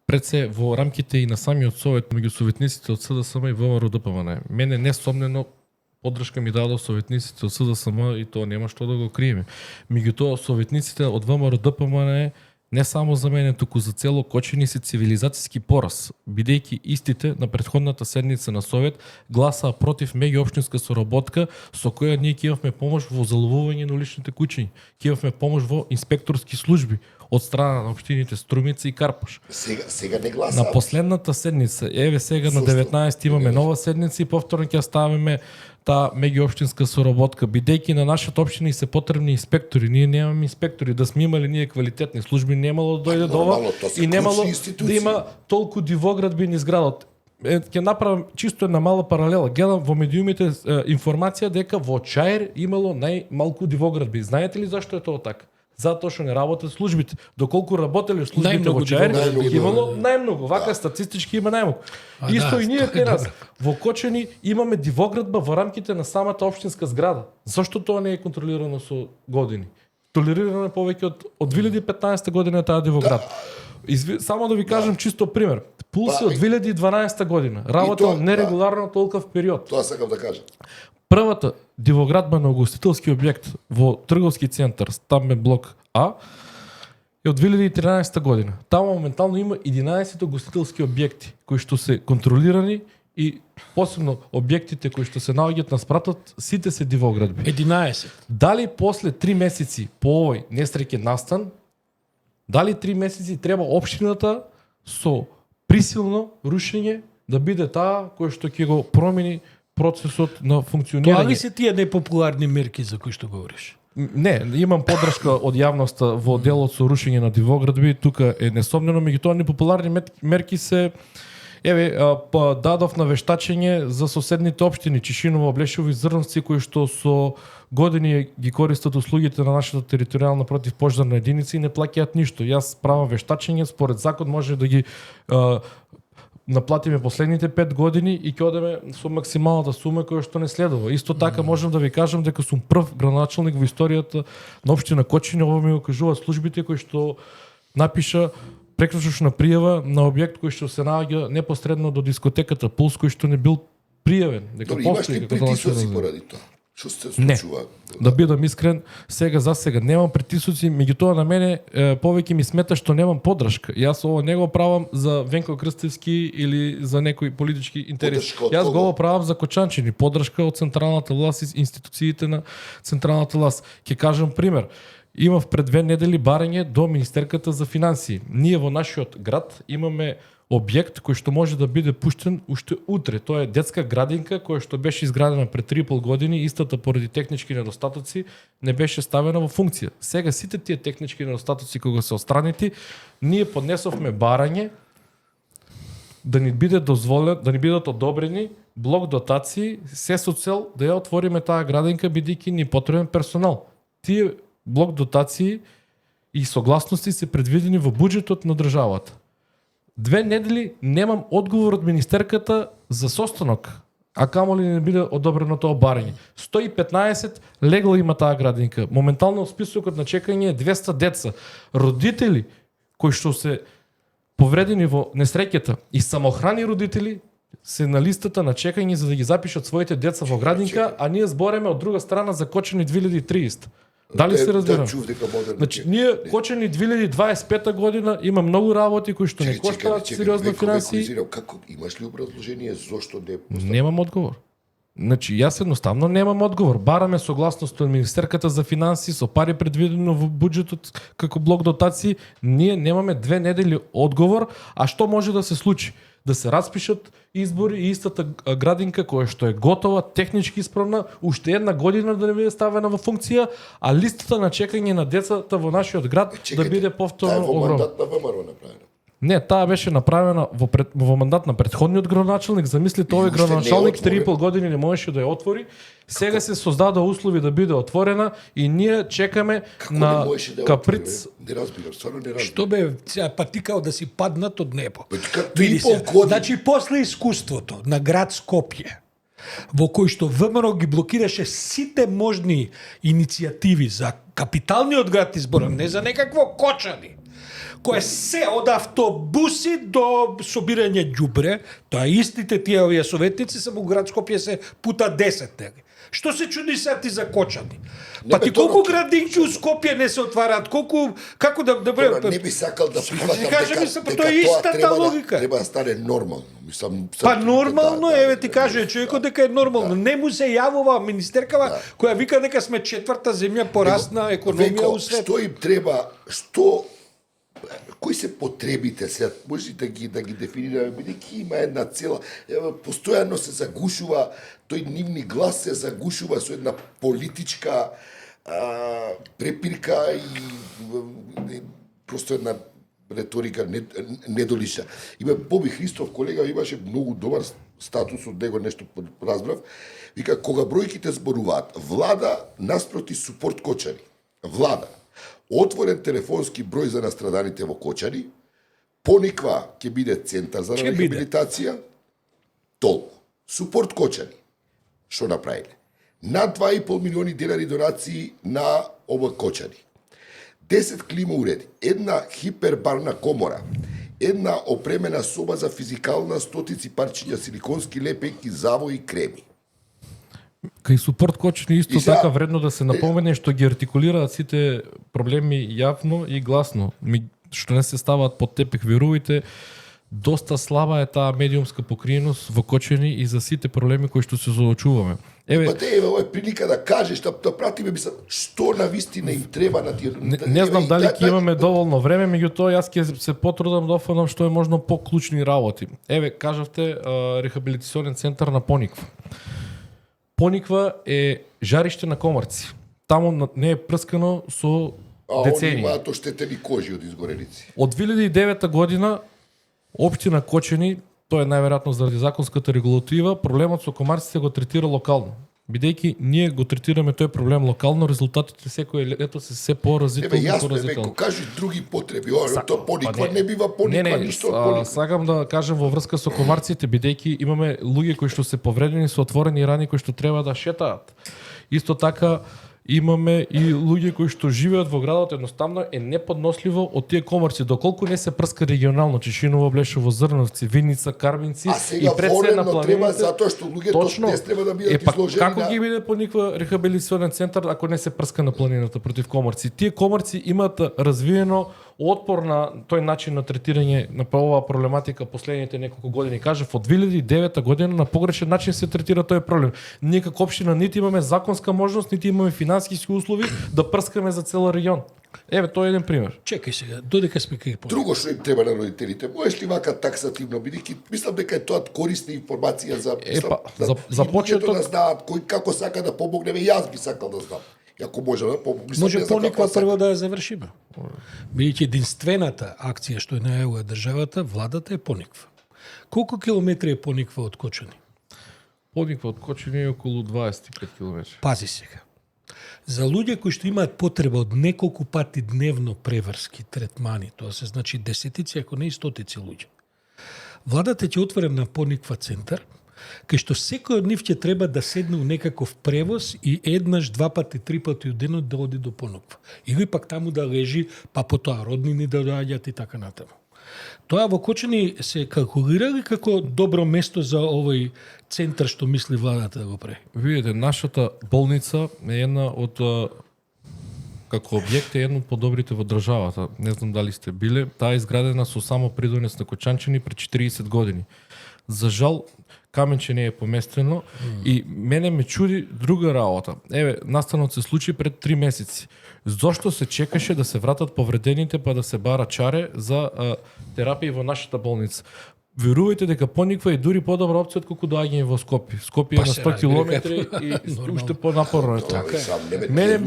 пред се во рамките и на самиот совет меѓу советниците од СДСМ и ВМРО ДПМН. Мене несомнено поддршка ми дадо советниците од СДСМ и тоа нема што да го криеме. Меѓутоа советниците од ВМРО ДПМН не само за мене, туку за цело Кочани се цивилизацијски пораз, бидејќи истите на претходната седница на Совет гласаа против меѓуопштинска соработка со која ние ќе имавме помош во заловување на уличните кучиња, ќе имавме помош во инспекторски служби од страна на општините Струмица и Карпош. Сега не гласаат. На последната седница, еве сега на 19 имаме нова седница и повторно ќе ставиме таа меѓуопштинска соработка, бидејќи на нашата општина и се потребни инспектори. Ние немаме инспектори, да сме имали ние квалитетни служби, немало да дојде до ова и немало да има толку дивоградби низ градот. Ќе направам чисто една мала паралела. Гледам во медиумите информација дека во Чаир имало најмалку дивоградби. Знаете ли зашто е тоа така? Затоа што не работат службите. Доколку работеле службите во Чаир, имало најмногу. Вака статистички има најмногу. Исто и ние кај нас. Во Кочани имаме дивоградба во рамките на самата општинска зграда. Зошто тоа не е контролирано со години? Толерирано е повеќе од 2015 година таа дивоград. Само да ви кажам чисто пример. Пулс е од 2012 година. Работел нерегуларно толков период. Тоа сакам да кажам. Првата дивоградба на угостителски објект во трговски центар Стамбен блок А е од 2013 година. Таму моментално има 11 угостителски објекти кои што се контролирани и посебно објектите кои што се наоѓаат на спратот, сите се дивоградби. 11. Дали после 3 месеци по овој несреќен настан, дали 3 месеци треба општината со присилно рушење да биде таа кој што ќе го промени процесот на функционирање? Тоа ли се тие непопуларни мерки за кои што говориш? Не, имам поддршка од јавноста во делот со рушење на дивоградби, тука е несомнено, меѓутоа непопуларни мерки се дадов на вештачење за соседните општини Чишиново, Блешево и Зрновци, кои што со години ги користат услугите на нашата територијална противпожарна единица и не плаќаат ништо. Јас правам вештачење, според закон може да ги наплатиме последните 5 години и ќе одеме со максималната сума која што не следува. Исто така можам да ви кажам дека сум прв градоначалник во историјата на општина Кочани, ова ми го кажуваат службите кои што напиша прекршочна пријава на објект кој што се наоѓа непосредно до дискотеката Пулс, кој што не бил пријавен. Дека имаш ли притисоци поради тоа? Што се случува? Да бидам искрен, сега за сега немам притисоци, меѓутоа на мене повеќе ми смета што немам поддршка. Јас ово не го правам за Венко Крстевски или за некој политички интерес. Јас го правам за кочанчини, поддршка од централната власт и институциите на централната власт. Ќе кажам пример. Имав пред 2 недели барање до Министерката за финансии. Ние во нашиот град имаме објект кој што може да биде пуштен уште утре. Тоа е детска градинка која што беше изградена пред 3,5 години, истата поради технички недостатоци не беше ставена во функција. Сега сите тие технички недостатоци кога се отстранети, ние поднесовме барање да ни биде дозволено, да ни бидат одобрени блок дотации, се со цел да ја отвориме таа градинка бидејќи ни потребен персонал. Тие блок дотации и согласности се предвидени во буџетот на државата. 2 недели немам одговор од министерката за состанок, а камоли не биде одобрено тоа барање. 115 легла има таа градинка. Моментално списокот на чекање е 200 деца. Родители кои што се повредени во несреќата и самохрани родители се на листата на чекање за да ги запишат своите деца во градинка, а ние збореме од друга страна за Кочани 2030. Дали се разбирам? Значи, ние Кочани 2025 година има многу работи кои што не коштаат сериозно финанси. Како имаш ли образложение зошто не е поставено? Немам одговор. Значи, јас едноставно немам одговор. Бараме согласност од Министерката за финансии со пари предвидено во буџетот како блок дотации. Ние немаме 2 недели одговор, а што може да се случи? Да се распишат избори и истата градинка која што е готова, технички исправна, уште 1 година да не биде ставена во функција, а листата на чекање на децата во нашиот град да биде повторно огромна. Таа е во мандат на ВМРО направена. Не, таа беше направена во мандат на претходниот градоначалник. Замислите, овој градоначалник 3,5 години не можеше да ја отвори. Сега се создада услови да биде отворена и ние чекаме на каприц. Не разбирам, стварно не разбирам. Што бе, па ти као да си паднат од небо. Види се, значи после искуството на град Скопје, во кој што ВМРО ги блокираше сите можни иницијативи за капиталниот град избор, не за некакво Кочани, која се од автобуси до собирање ѓубре, тоа истите тие овие советници само град Скопје се пута 10 нели. Што се чуди сега ти за Кочани? Па ти колку градинки у Скопје не се отвараат, колку како да не би сакал да прифатам дека тоа е истата логика. Треба да стане нормално. Па нормално еве ти каже човекот дека е нормално. Не му се јавува министеркава која вика дека сме четврта земја по расна економија у свет. Што им треба, кои се потребите сега, може да ги дефинираме, бидејќи има една цела, постојано се загушува, тој нивни глас се загушува со една политичка препирка и просто една реторика недолиша. Има Боби Христов, колега, имаше многу добар статус од него, нешто разбрав, вика, кога бројките зборуваат, влада наспроти супорт Кочани, влада, отворен телефонски број за настраданите во Кочани, Пониква ќе биде центар за рехабилитација, толку. Супорт Кочани. Што направиле? Над 2,5 милиони денари донации на ова Кочани. 10 клима уреди, една хипербарна комора, една опремена соба за физикална, стотици парчиња силиконски лепенки, завои и креми. Кај супорт Кочани исто така вредно да се напомене што ги артикулираат сите проблеми јавно и гласно, што не се ставаат под тепех, верувајте, доста слаба е таа медиумска покриеност во Кочани и за сите проблеми кои што се соочуваме. Па ова е прилика да кажеш, да пратиме што на вистина им треба на тие. Не знам дали ќе имаме доволно време, меѓутоа јас ќе се потрудам да офанам што е можно по-клучни работи. Еве, кажавте рехабилитационен центар на Пониква. Пониква е жариште на комарци. Таму не е прскано со децении. Имаат оштетени кожи од изгореници. Од 2009 година општина Кочани, тоа е најверојатно заради законската регулатива, проблемот со комарците го третира локално. Бидејќи ние го третираме тој проблем локално, резултатите секој лето се поразителни. Јасно, кажи други потреби. Тоа Пониква не бива Пониква ништо од Пониква. Сакам да кажам во врска со комарците, бидејќи имаме луѓе кои што се повредени со отворени рани кои што треба да шетаат. Исто така имаме и луѓе кои што живеат во градот, едноставно е неподносливо од тие комарци, доколку не се прска регионално, Чешиново, Блешево, Зрновци, Виница, Карминци и пред се на планините. Треба затоа што луѓето не треба да бидат изложени. Како ги биде Пониква рехабилитационен центар ако не се прска на планината против комарци? Тие комарци имаат развиено отпор на тој начин на третирање на оваа проблематика последните неколку години. Кажав, од 2009 година на погрешен начин се третира тој проблем. Ние како општина нити имаме законска можност, нити имаме финансиски услови да прскаме за цел регион. Еве, тоа е еден пример. Чекај сега, додека сме кај Пониква. Друго што им треба на родителите, можеш ли вака таксативно, бидејќи мислам дека е тоа корисна информација за почеток да знаат кој како сака да помогне, јас би сакал да знам. Ако може да помогне. Може Пониква прво да ја завршиме. Бидејќи единствената акција што е најавила државата, владата е Пониква. Колку километри е Пониква од Кочани? Пониква од Кочани е околу 25 километри. Пази сега. За луѓе кои што имаат потреба од неколку пати дневно преврски третмани, тоа се значи десетици, ако не и стотици луѓе. Владата ќе отвори на Пониква центар, кај што секој од нив ќе треба да седне у некаков превоз и еднаш, два пати, три пати од денот да оди до Пониква. Или пак таму да лежи, па потоа роднини да доаѓаат и така натаму. Тоа во Кочани се калкулирали како добро место за овој центар што мисли владата да го прави? Видите, нашата болница е една од како објект е едно од подобрите во државата. Не знам дали сте биле, таа е изградена со само придонес на Кочанчани пред 40 години. За жал, каменче не е поместено и мене ме чуди друга работа. Еве, настанот се случи пред 3 месеци. Зошто се чекаше да се вратат повредените па да се бара чаре за терапија во нашата болница? Верувајте дека Пониква е дури подобра опција отколку доаѓање во Скопје. Скопје е на 100 километри и уште понапорно е тоа. Мене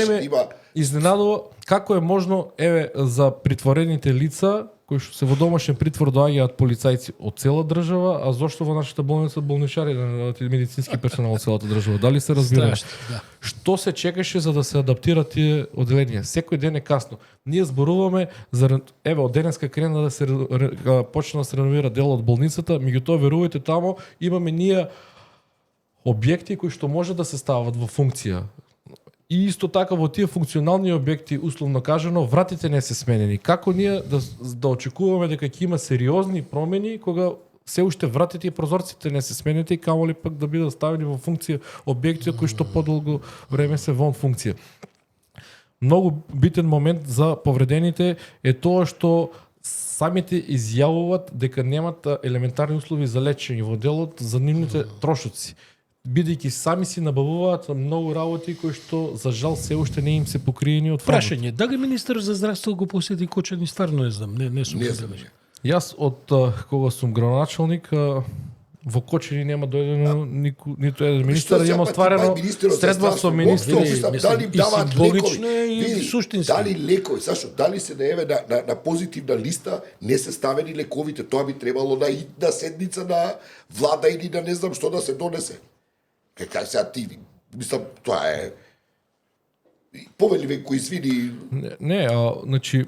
ме изненадува како е можно, еве, за притворените лица кои што се во домашен притвор доаѓаат полицајци од цела држава, а зошто во нашата болница болничари и медицински персонал од целата држава? Дали се разбира? Што се чекаше за да се адаптираат тие оделенија? Секој ден е касно. Ние зборуваме за еве од денеска крена да се почна да се реновира дел од болницата, меѓутоа верувајте таму имаме ние објекти кои што може да се стават во функција. И исто така во тие функционални објекти, условно кажано, вратите не се сменени. Како ние да очекуваме дека ќе има сериозни промени кога се уште вратите и прозорците не се сменети, камоли пак да бидат ставени во функција објекти кои што подолго време се вон функција. Многу битен момент за повредените е тоа што самите изјавуваат дека немат елементарни услови за лечење во делот за нивните трошоци, бидејќи сами си набавуваат многу работи кои што за жал се уште не им се покриени од фондот. Прашање, дали министер за здравство го посети Кочани, стварно не знам, не сум забележал. Јас од кога сум градоначалник во Кочани нема дојдено ниту еден министер, има остварено средба со министри. Дали даваат лекови, и суштински. дали лекови, зашто дали се наеве на позитивна листа, не се ставени лековите, тоа би требало на идна седница на влада или да не знам што да се донесе. Кај сега ти, мислам, тоа е повели кои извини. Не, значи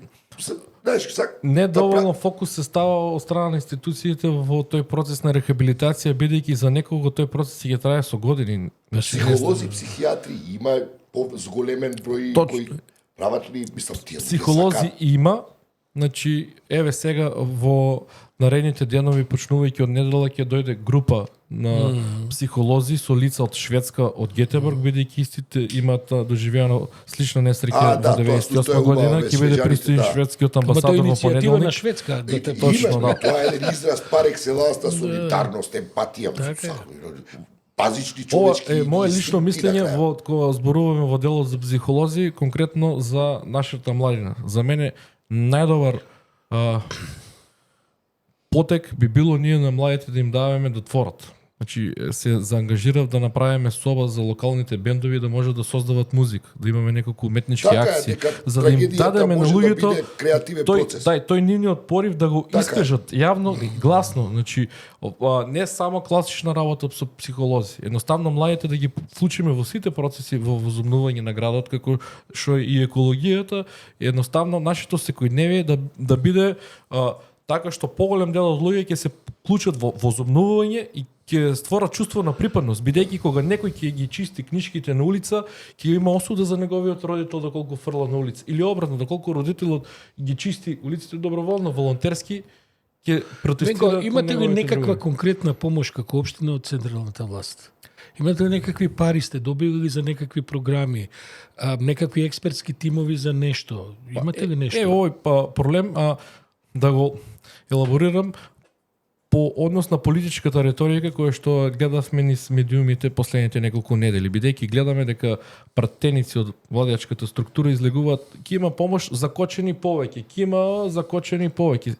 знаеш, недоволно фокус се става од страна на институциите во тој процес на рехабилитација, бидејќи за некого тој процес ќе трае со години. Психолози, психијатри, има зголемен број кои прават ли, мислам, тие психолози има, значи еве сега во наредните денови, почнувајќи од недела, ќе дојде група на психолози со лица од Шведска, од Гетеборг, бидејќи истите имаат доживеано слична несреќа во 98 година, ќе биде пристои шведскиот амбасадор во понеделник. На Шведска, точно, да. Тоа е еден израз пар екселанс на солидарност, емпатија. Базични човечки. Ова е мое лично мислење во кога зборуваме во делот за психолози, конкретно за нашата младина. За мене најдобар потек би било ние на младите да им даваме да творат. Значи се заангажирав да направиме соба за локалните бендови да може да создават музика, да имаме неколку уметнички акции, за да им дадеме на луѓето тој нивниот порив да го искажат јавно и гласно. Значи не само класична работа со психолози, едноставно младите да ги вклучиме во сите процеси во возобнување на градот, како што и екологијата, едноставно нашето секојдневие да биде така што поголем дел од луѓе ќе се вклучат во возобнување и ќе створат чувство на припадност, бидејќи кога некој ќе ги чисти книшките на улица, ќе има осуда за неговиот родител доколку фрла на улица. Или обратно, доколку родителот ги чисти улиците доброволно, волонтерски, ќе протестира. Имате ли некаква конкретна помош како општина од централната власт? Имате ли некакви пари, сте добили за некакви програми, некакви експертски тимови за нешто? Имате ли нешто? Овој проблем да го елаборирам по однос на политичката реторика која што гледавме низ медиумите последните неколку недели, бидејќи гледаме дека пратеници од владеачката структура излегуваат ќе има помош за Кочани повеќе, ќе има за Кочани повеќе.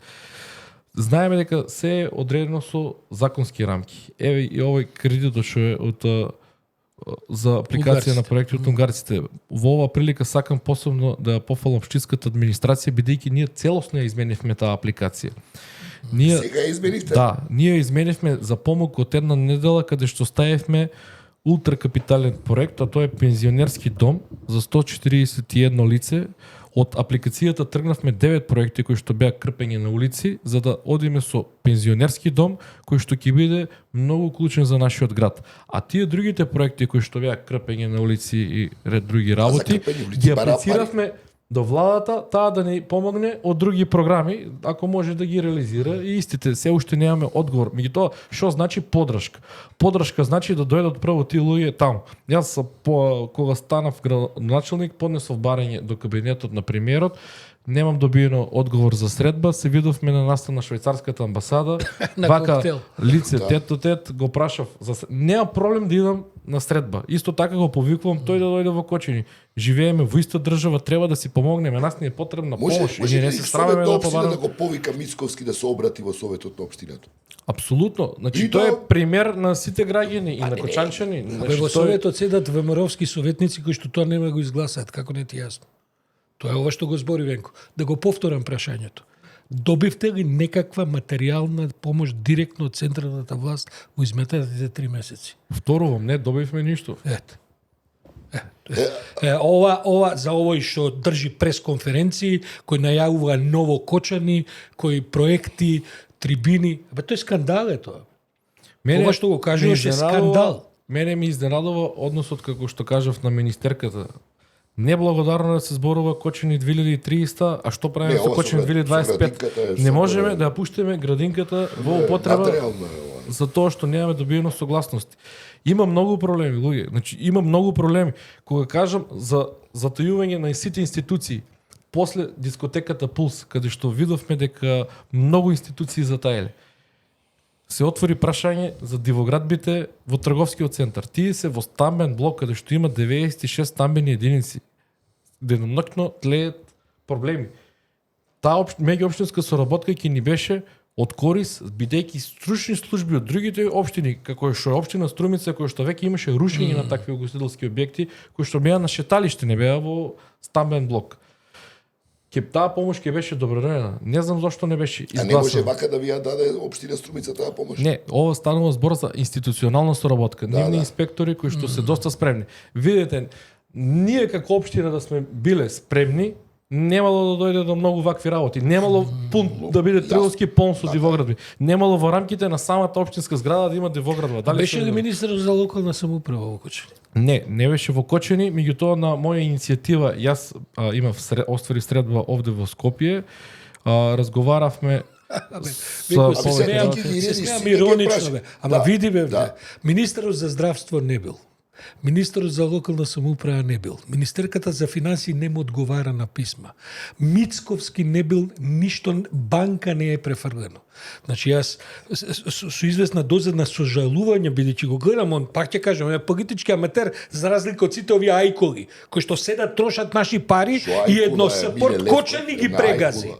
Знаеме дека се е одредено со законски рамки. Еве и овој кредит што е од за апликација на проекти од унгарците. Во ова прилика сакам посебно да пофалам општинската администрација, бидејќи ние целосно ја изменивме таа апликација. Сега ја изменивте? Да, ние ја изменивме за помалку од една недела, каде што ставивме ултракапитален проект, а тоа е пензионерски дом за 141 лице. Од апликацијата тргнавме 9 проекти кои што беа крпење на улици, за да одиме со пензионерски дом кој што ќе биде многу клучен за нашиот град. А тие другите проекти кои што беа крпење на улици и ред други работи, ги аплициравме до владата, таа да ни помогне од други програми, ако може да ги реализира, и истите се уште немаме одговор. Меѓутоа, што значи поддршка? Поддршка значи да дојдат прво тие луѓе таму. Јас кога станав градоначалник, поднесов барање до кабинетот на премиерот, немам добиено одговор за средба, се видовме на настан на швајцарската амбасада, вака лице тет го прашав за нема проблем да идам на средба. Исто така го повикувам тој да дојде во Кочани. Живееме во иста држава, треба да си помогнеме, нас ни е потребна помош. Може не се страваме да побараме. Да го повика Мицковски да се обрати во советот на општината. Апсолутно. Значи тоа е пример на сите граѓани и на кочанчани. Во советот седат ВМРО-вски советници кои што тоа нема го изгласаат, како не ти јасно. Тоа е ова што го збори Венко. Да го повторам прашањето. Добивте ли некаква материјална помош директно од централната власт во изметатите 3 месеци? Второ, не добивме ништо. Ето. Ова за овој што држи пресконференции, кој најавува ново Кочани, кои проекти, трибини, тоа е скандал е тоа. Ова што го кажуваш е скандал. Мене ми изненадува односот како што кажав на министерката. Неблагодарно да се зборува Кочани 2300, а што правиме со Кочани 2025? Не можеме да ја пуштиме градинката во употреба за тоа што немаме добиено согласност. Има многу проблеми, луѓе. Значи има многу проблеми. Кога кажам за затојување на сите институции, после дискотеката Пулс, каде што видовме дека многу институции затаеле, се отвори прашање за дивоградбите во трговскиот центар. Тие се во стамбен блок, каде што има 96 стамбени единици. Деноноќно тлеат проблеми. Таа меѓуопштинска соработка ќе ни беше од корис, бидејќи стручни служби од другите општини, како што е општина Струмица, која што веќе имаше рушење на такви угостителски објекти, кои што беа на шеталиште, не беа во стамбен блок. Таа помош ќе беше добронамерна. Не знам зошто не беше изгласана. А не може вака да ви ја даде општина Струмица таа помош? Не, ова станува збор за институционална соработка. Нивни инспектори кои што се доста спремни. Видете, ние како општина да сме биле спремни, немало да дојде до многу вакви работи. Немало пункт да биде трговски пон со дивоградби. Немало во рамките на самата општинска зграда да има дивоградба. Дали беше ли министерот за локална самоуправа во Кочани? Не беше во Кочани, меѓутоа на моја иницијатива, јас имав оствари средба овде во Скопје, разговаравме се смеам иронично, ама видиме, министерот за здравство не бил. Министерот за локална самоуправа не бил. Министерката за финансии не му одговара на писма. Мицковски не бил, ништо, банка не е префрлено. Значи јас со известна доза на сожалување, бидејќи го гледам, он пак ќе кажам, е политички аматер за разлика од сите овие ајколи, кои што седат трошат наши пари и едно спорт Кочани ги прегази.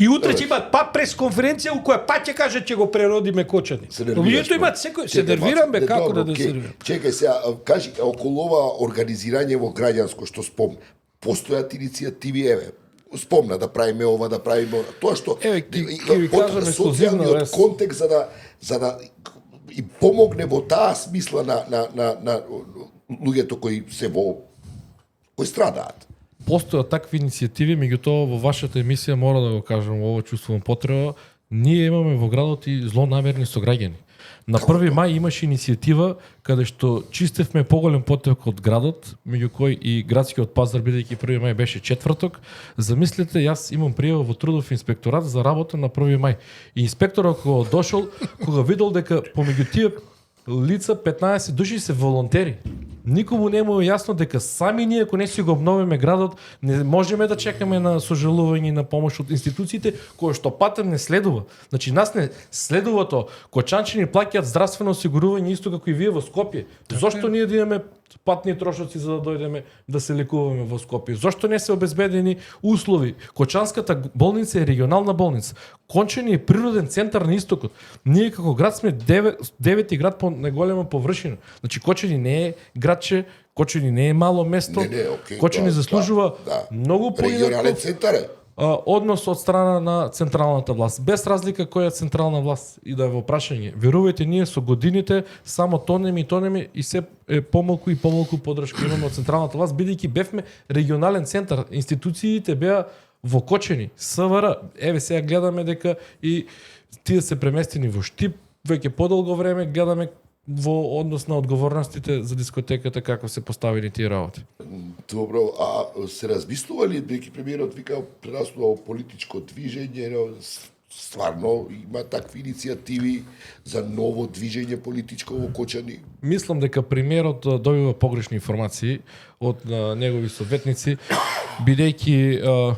И утре ќе имат па пресконференција у која па ќе кажат ќе го преродиме Кочани. Луѓето имат секој се нервирам бе како да се нервирам. Чекај сега, кажи околу ова организирање во граѓанско што постојат иницијативи, еве, спомна да правиме ова, да правиме ова. Тоа што социјалниот контекст за да и помогне во таа смисла на луѓето кои се кои страдаат. Постојат такви иницијативи, меѓутоа во вашата емисија мора да го кажам, ово чувствувам потреба, ние имаме во градот и злонамерни сограѓани. На 1 мај имаше иницијатива каде што чистевме поголем поток од градот, меѓу кој и градскиот пазар, бидејќи 1 мај беше четврток. Замислете, јас имам пријава во трудов инспекторат за работа на 1 мај. И инспекторот кога дошол, кога видел дека помеѓу тие лица 15 души се волонтери. Никому не му е јасно дека сами ние, ако не си го обновиме градот, не можеме да чекаме на сожалување на помош од институциите, кои што патем не следува. Значи, нас не следува тоа. Кочанчани плаќаат здравствено осигурување исто како и вие во Скопје. Зошто ние да имаме патни трошоци за да дојдеме да се лекуваме во Скопје? Зошто не се обезбедени услови? Кочанската болница е регионална болница. Кочани е природен центар на истокот. Ние како град сме девети град по најголема површина. Значи Кочани не е градче, Кочани не е мало место. Кочани заслужува многу регионален центар е. Однос од страна на централната власт. Без разлика која е централна власт и да е во прашање. Верувајте, ние со годините само тонеме и се помалку и помалку поддршка имаме од централната власт, бидејќи бевме регионален центар. Институциите беа во Кочани, СВР. Еве сега гледаме дека и тие се преместени во Штип, веќе подолго време гледаме во однос на одговорностите за дискотеката како се поставени тие работи. Добро, а се размислува ли дека премиерот вика прераснува политичко движење, стварно има такви иницијативи за ново движење политичко во Кочани? Мислам дека премиерот добива погрешни информации од негови советници, бидејќи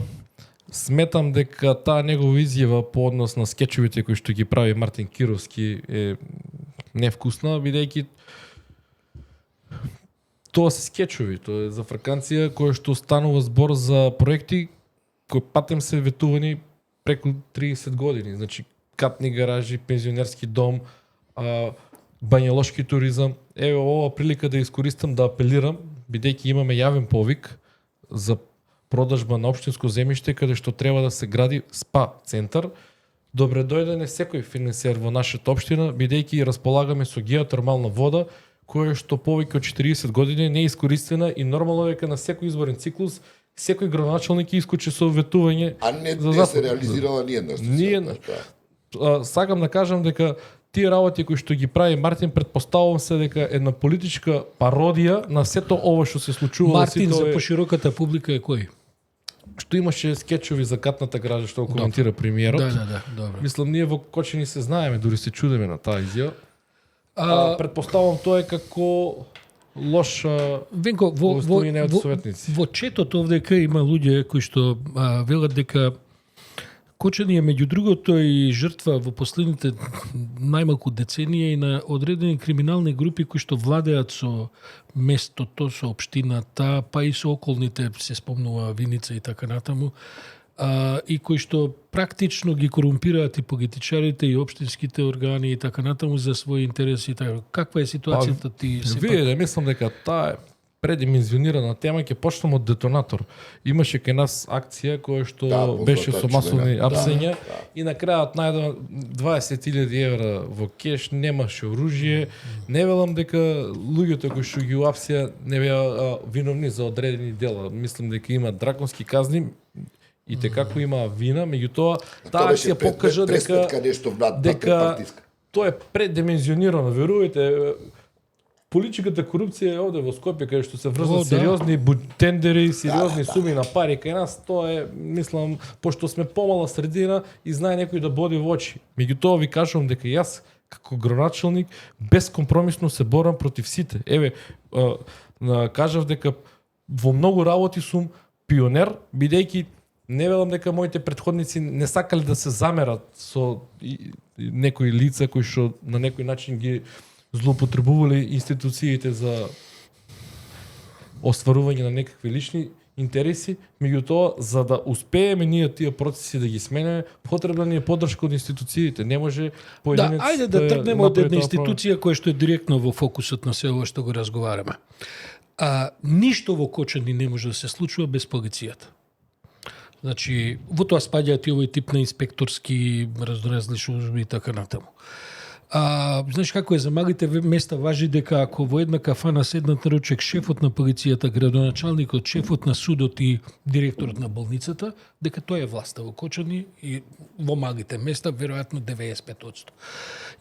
сметам дека таа негова изјава по однос на скечовите кои што ги прави Мартин Кировски е невкусна, бидејќи тоа се скечови, тоа е за фраканција која што станува збор за проекти кои патем се ветувани преку 30 години. Значи, катни гаражи, пензионерски дом, бањелошки туризам. Еве ова прилика да искористам да апелирам, бидејќи имаме јавен повик за продажба на општинско земјиште каде што треба да се гради спа центар. Добре дојден е секој финансер во нашата општина, бидејќи располагаме со геотермална вода, која што повеќе од 40 години не е искористена и нормално дека на секој изборен циклус секој градоначалник искочи со ветување. А не се реализирала ниеднаш. Сакам да кажам дека тие работи кои што ги прави Мартин, предпоставувам се дека една политичка пародија на сето ова што се случува. Мартин за пошироката публика е кој? Што имаше скечови за катната гража што коментира премиерот. Да, добро. Мислам, ние во Кочани се знаеме, дури се чудеме на таа изјава. Предпоставувам тоа е како лоша Венко, во четот овдека има луѓе кои што велат дека Кочани е меѓу другото и жртва во последните најмалку деценија и на одредени криминални групи кои што владеат со местото, со општината, па и со околните, се спомнува Виница и така натаму, и кои што практично ги корумпираат и политичарите и општинските органи и така натаму за своји интереси. Каква е ситуацијата ти? Вие, мислам дека таа предимenzionирана тема ќе почнем од детонатор. Имаше кај нас акција која што беше со масовни апсења и на крајот најдено 20.000 евра во кеш, немаше оружје. Не велам дека луѓето кои што ги апсија не беа виновни за одредени дела. Мислам дека има драконски казни и како има вина, меѓутоа таа акција покажа дека тоа е предимenzionирано. Верувате, политичката корупција е овде во Скопје, каде што се врзат сериозни тендери, сериозни суми на пари кај нас, тоа е, мислам, пошто сме помала средина и знае некој да боди во очи. Меѓутоа ви кажувам дека јас како градоначалник безкомпромисно се борам против сите. Еве, кажав дека во многу работи сум пионер, бидејќи не велам дека моите претходници не сакале да се замерат со некои лица кои што на некој начин ги злоупотребувале институциите за остварување на некакви лични интереси, меѓутоа за да успееме ние тие процеси да ги сменеме, потребна ни е поддршка од институциите. Не може поединец ајде да тргнеме од една институција која што е директно во фокусот на се ова што го разговараме. Ништо во Кочани не може да се случува без полицијата. Значи, во тоа спаѓаат и овој тип на инспекторски разноразни служби и така натаму. Знаеш како е, за малите места важи дека ако во една кафана седнат на ручек шефот на полицијата, градоначалникот, шефот на судот и директорот на болницата, дека тоа е власта во Кочани и во малите места веројатно 95%.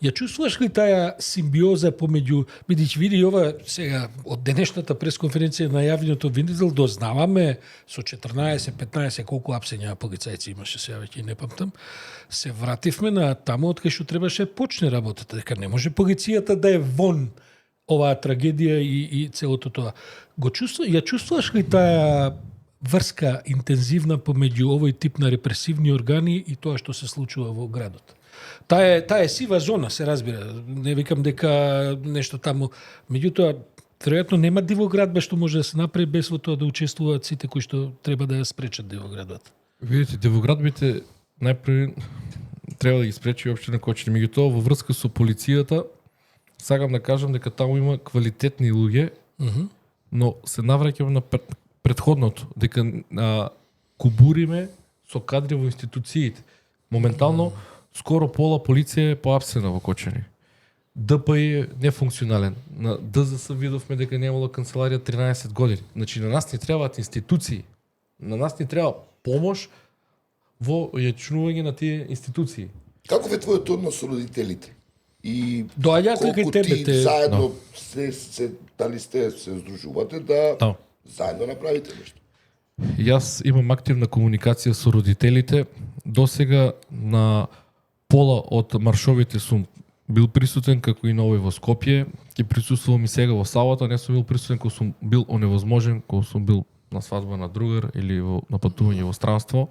Ја чувствуваш ли таа симбиоза помеѓу, бидејќи види ова сега од денешната пресконференција на јавното Виндизел дознаваме со 14-15 колку апсења полицајци имаше, сега веќе не памтам, се вративме на таму од кај што требаше почне работата, дека не може полицијата да е вон оваа трагедија и целото тоа. Ја чувствуваш ли таа врска интензивна помеѓу овој тип на репресивни органи и тоа што се случува во градот? Таа е сива зона, се разбира. Не викам дека нешто таму, меѓутоа веројатно нема дивоградба што може да се направи без во тоа да учествуваат сите кои што треба да ја спречат дивоградбата. Видите, дивоградбите најпрви треба да ги спречи општина Кочани. Меѓутоа во врска со полицијата сакам да кажам дека таму има квалитетни луѓе, но се навраќам на претходното, дека кубуриме со кадри во институциите. Моментално скоро пола полиција е поапсена во Кочани. ДПИ е нефункционален. На ДЗС видовме дека немало канцеларија 13 години. Значи на нас ни требаат институции. На нас ни треба помош во јачнување на тие институции. Како е твојот однос со родителите? И колку ти заедно дали сте се здружувате да заедно направите нешто? Јас имам активна комуникација со родителите. Досега на пола од маршовите сум бил присутен, како и на овој во Скопје. Ќе присуствувам и сега во салата. Не сум бил присутен кога сум бил оневозможен, кога сум бил на свадба на другар или на патување во странство.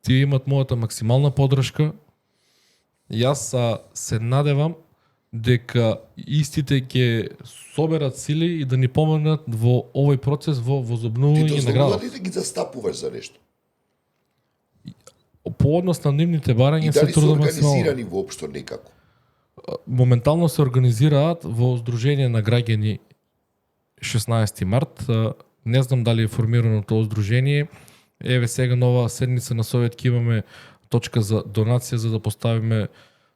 Тие имат мојата максимална поддршка. Јас се надевам дека истите ќе соберат сили и да ни помогнат во овој процес во возобновување на градот. Ти дозволува ли да ги застапуваш за нешто? По однос на нивните барања се трудам максимално. И дали се организирани воопшто некако? Моментално се организираат во Сдружение на граѓани 16 март. Не знам дали е формирано тоа здружение. Еве сега нова седница на Совет ќе имаме точка за донација за да поставиме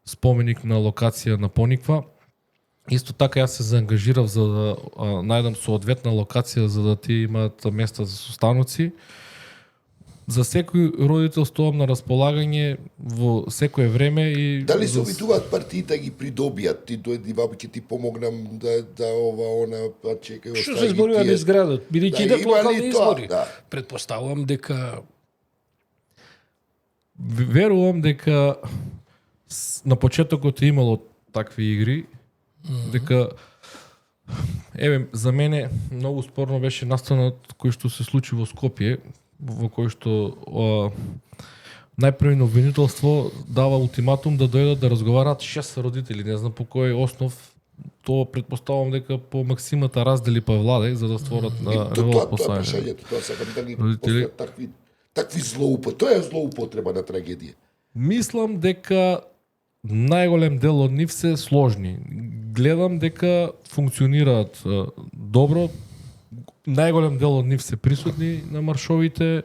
споменик на локација на Пониква. Исто така јас се заангажирав за да најдам соодветна локација за да ти имаат места за состаноци. за секој родител стоам на располагање во секое време и Дали се обидуваат партиите да ги придобијат? Ти дојди баба ќе ти помогнам да ова она па чекај Што остави се зборува низ градот? Бидејќи идат има ли локални тоа? избори. Да. Предпоставувам дека верувам дека на почетокот е имало такви игри, дека за мене многу спорно беше настанот кој што се случи во Скопје, во кој што најпрвено обвинителство дава ултиматум да дојдат да разговараат 6 родители, не знам по кој основ. Тоа предпоставувам дека по максимата раздели па владе за да створат револт Тоа прашањето, тоа сакам дали Родители. постојат такви злоупотреби. Тоа е злоупотреба на трагедија. Мислам дека најголем дел од нив се сложни. Гледам дека функционираат добро. Најголем дел од нив се присутни на маршовите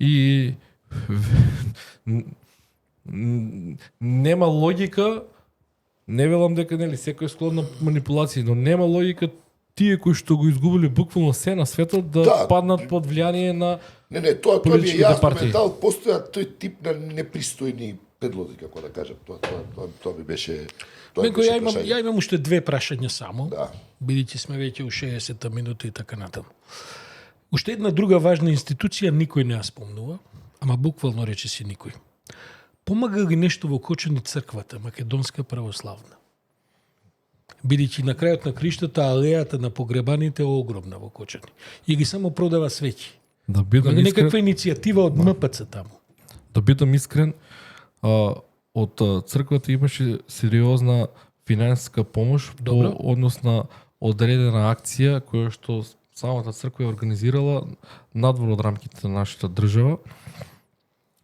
и нема логика. Не велам дека секој е склон на манипулации, но нема логика тие кои што го изгубили буквално се на светот да паднат под влијание на Не, тоа ми е политичките јасно, партии. дали постојат тој тип на непристојни предлози, како да кажам. Тоа ми беше Менко, ја имам уште две прашања само, Да. бидејќи сме веќе у 60-та минута и така натаму. Уште една друга важна институција никој не ја спомнува, ама буквално речиси никој. Помага ли нешто во Кочани црквата, Македонска православна? Бидејќи на крајот на криштата алејата на погребаните е огромна во Кочани. И ги само продава свеќи. да бидам искрен. Некаква иницијатива од МПЦ таму. Да бидам искрен, од црквата имаше сериозна финансиска помош Добро. по однос на одредена акција која што самата црква ја организирала надвор од рамките на нашата држава.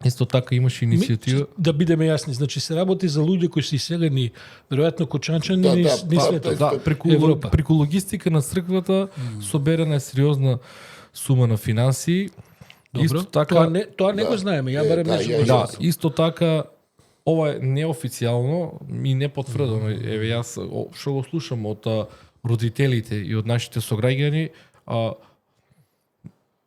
Исто така имаше иницијатива. Да бидеме јасни, значи се работи за луѓе кои се иселени, веројатно кочанчани Да, низ светот. Да, Европа. преку логистика на црквата соберена е сериозна сума на финансии. Добро. Исто така Тоа не го знаеме, ја барем нешто го Да, знам. исто така ова е неофицијално и непотврдено. Еве јас што го слушам од родителите и од нашите сограѓани,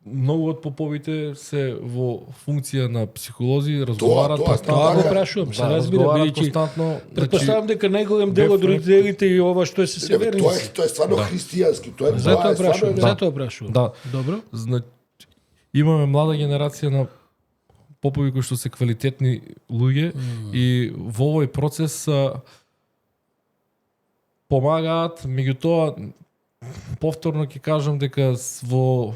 многу од поповите се во функција на психолози, разговараат тоа Тоа го прашувам, се разбира, разговараат бидејќи константно. претпоставам дека најголем дел од родителите и ова што се се верници. Тоа е стварно христијански, тоа е Затоа стварно прашувам, затоа прашувам. Да. Добро? Имаме млада генерација на попови кои што се квалитетни луѓе и во овој процес помагаат, меѓутоа повторно ќе кажам дека во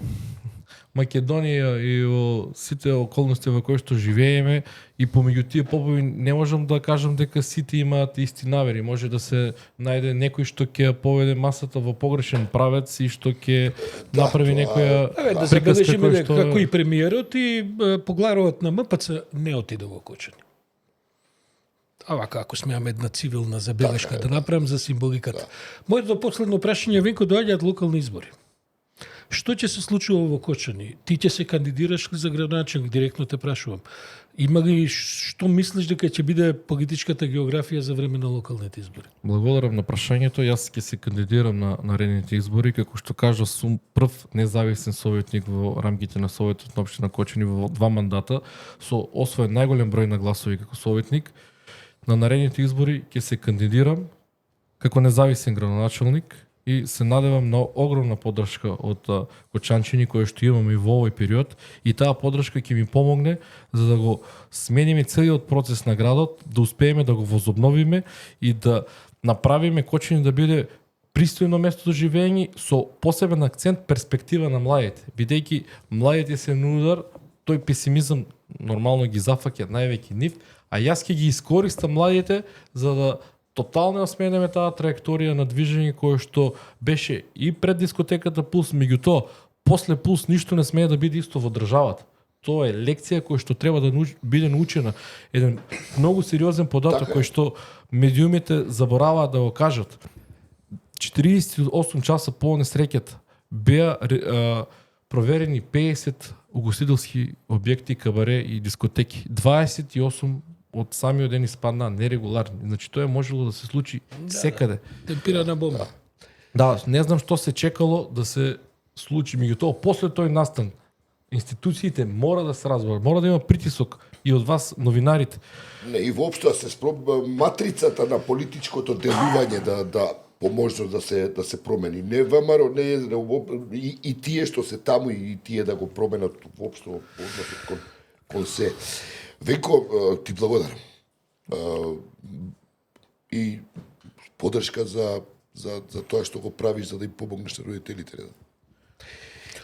Македонија и во сите околности во кои што живееме и помеѓу тие попови не можам да кажам дека сите имаат исти навери. Може да се најде некој што ќе ја поведе масата во погрешен правец и што ќе направи некоја Да приказка забележиме која дека како и премиерот и погларовот на МПЦ не отиде во Кочани. А вака, ако смеам една цивилна забелешка да направам за символиката. Моето последно прашање, Венко, доаѓаат локални избори. Што ќе се случува во Кочани? Ти ќе се кандидираш ли за градоначелник? Директно те прашувам. Има ли што мислиш дека ќе биде политичката географија за време на локалните избори? Благодарам на прашањето. Јас ќе се кандидирам на наредните избори, како што кажа, сум прв независен советник во рамките на Советот на општина Кочани во 2 мандата, со освоен најголем број на гласови како советник. На наредните избори ќе се кандидирам како независен градоначелник и се надевам на огромна поддршка од кочанчани кои што имаме и во овој период и таа поддршка ќе ми помогне за да го смениме целиот процес на градот, да успееме да го возобновиме и да направиме Кочани да биде пристојно место за живење со посебен акцент перспектива на младите, бидејќи младите се на удар, тој песимизам нормално ги зафаќа највеќе нив, а јас ќе ги искористам младите за да тотално сменеме таа траекторија на движење кој што беше и пред дискотеката Пулс, меѓутоа после Пулс ништо не смее да биде исто во државата. Тоа е лекција која што треба да биде научена. Еден многу сериозен податок кој што медиумите забораваат да го кажат. 48 часа по несреќата беа проверени 50 угостителски објекти, кабаре и дискотеки. 28 од самиот ден испадна нерегуларни. Значи тоа е можело да се случи секаде. Темпирана бомба. Да, не знам што се чекало да се случи, меѓутоа после тој настан Институциите мора да се разберат, мора да има притисок и од вас, новинарите. Не, и воопшто се матрицата на политичкото делување да поможност да се промени. Не ВМРО, не и тие што се таму и тие да го променат воопшто односот кон се. Веко, ти благодарам. И поддршка за тоа што го правиш за да им помогнеш на родителите.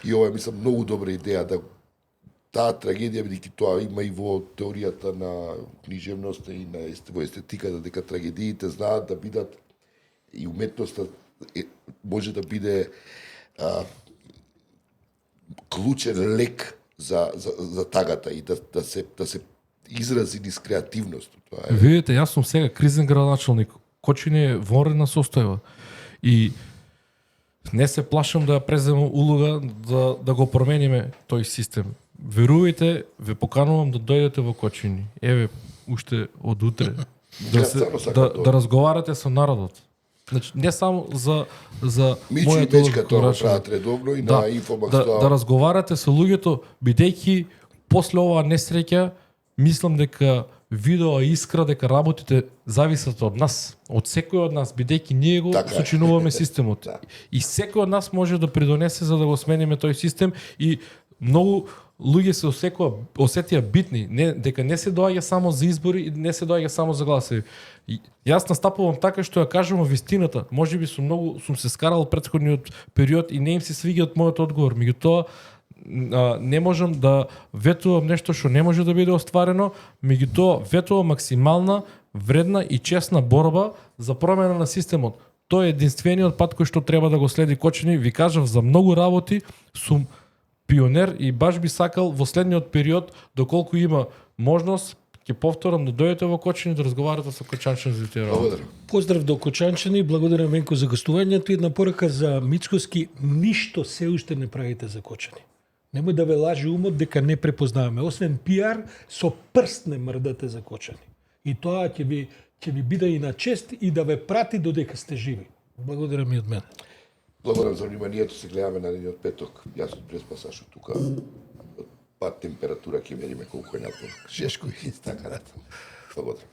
И ова е, мислам, многу добра идеја да таа трагедија, бидејќи тоа има и во теоријата на книжевноста и во естетиката, дека трагедиите знаат да бидат и уметноста може да биде клучен лек за тагата и да се изрази низ креативност. Тоа е. Видите, јас сум сега кризен градоначалник. Кочини е вонредна состојба. И не се плашам да ја преземам улога да го промениме тој систем. Верувајте, ве поканувам да дојдете во Кочини. Еве, уште од утре. Да разговарате со народот. Значи, не само за Мичо и Бечка тоа прават редовно и на Инфомакс тоа. Да разговарате со луѓето, бидејќи после оваа несреќа мислам дека видео искра дека работите зависат од нас, од секој од нас, бидејќи ние го сочинуваме системот. И секој од нас може да придонесе за да го смениме тој систем и многу луѓе се осетија битни, дека не се доаѓа само за избори и не се доаѓа само за гласови. Јас настапувам така што ја кажам вистината. Можеби сум се скарал претходниот период и не им се свиѓаат мојот одговор, меѓутоа не можам да ветувам нешто што не може да биде остварено, меѓутоа ветувам максимална, вредна и честна борба за промена на системот. Тоа е единствениот пат кој што треба да го следи Кочини. Ви кажав, за многу работи сум пионер и баш би сакал во следниот период, доколку има можност, ќе повторам да дојдете во Кочини да разговарате со кочанчани за тие работи. Поздрав до кочанчани, благодарам Венко за гостувањето и една порака за Мицкоски, ништо се уште не правите за Кочани. Немој да ве лажи умот дека не препознаваме. Освен пиар, со прст не мрдате за Кочани. И тоа ќе ви биде и на чест и да ве прати додека сте живи. Благодарам и од мене. Благодарам за вниманието, се гледаме на денот петок. Јас сум Преспа Сашо тука. Пад температура ќе мериме колку е напор. Шешко и така. Благодарам.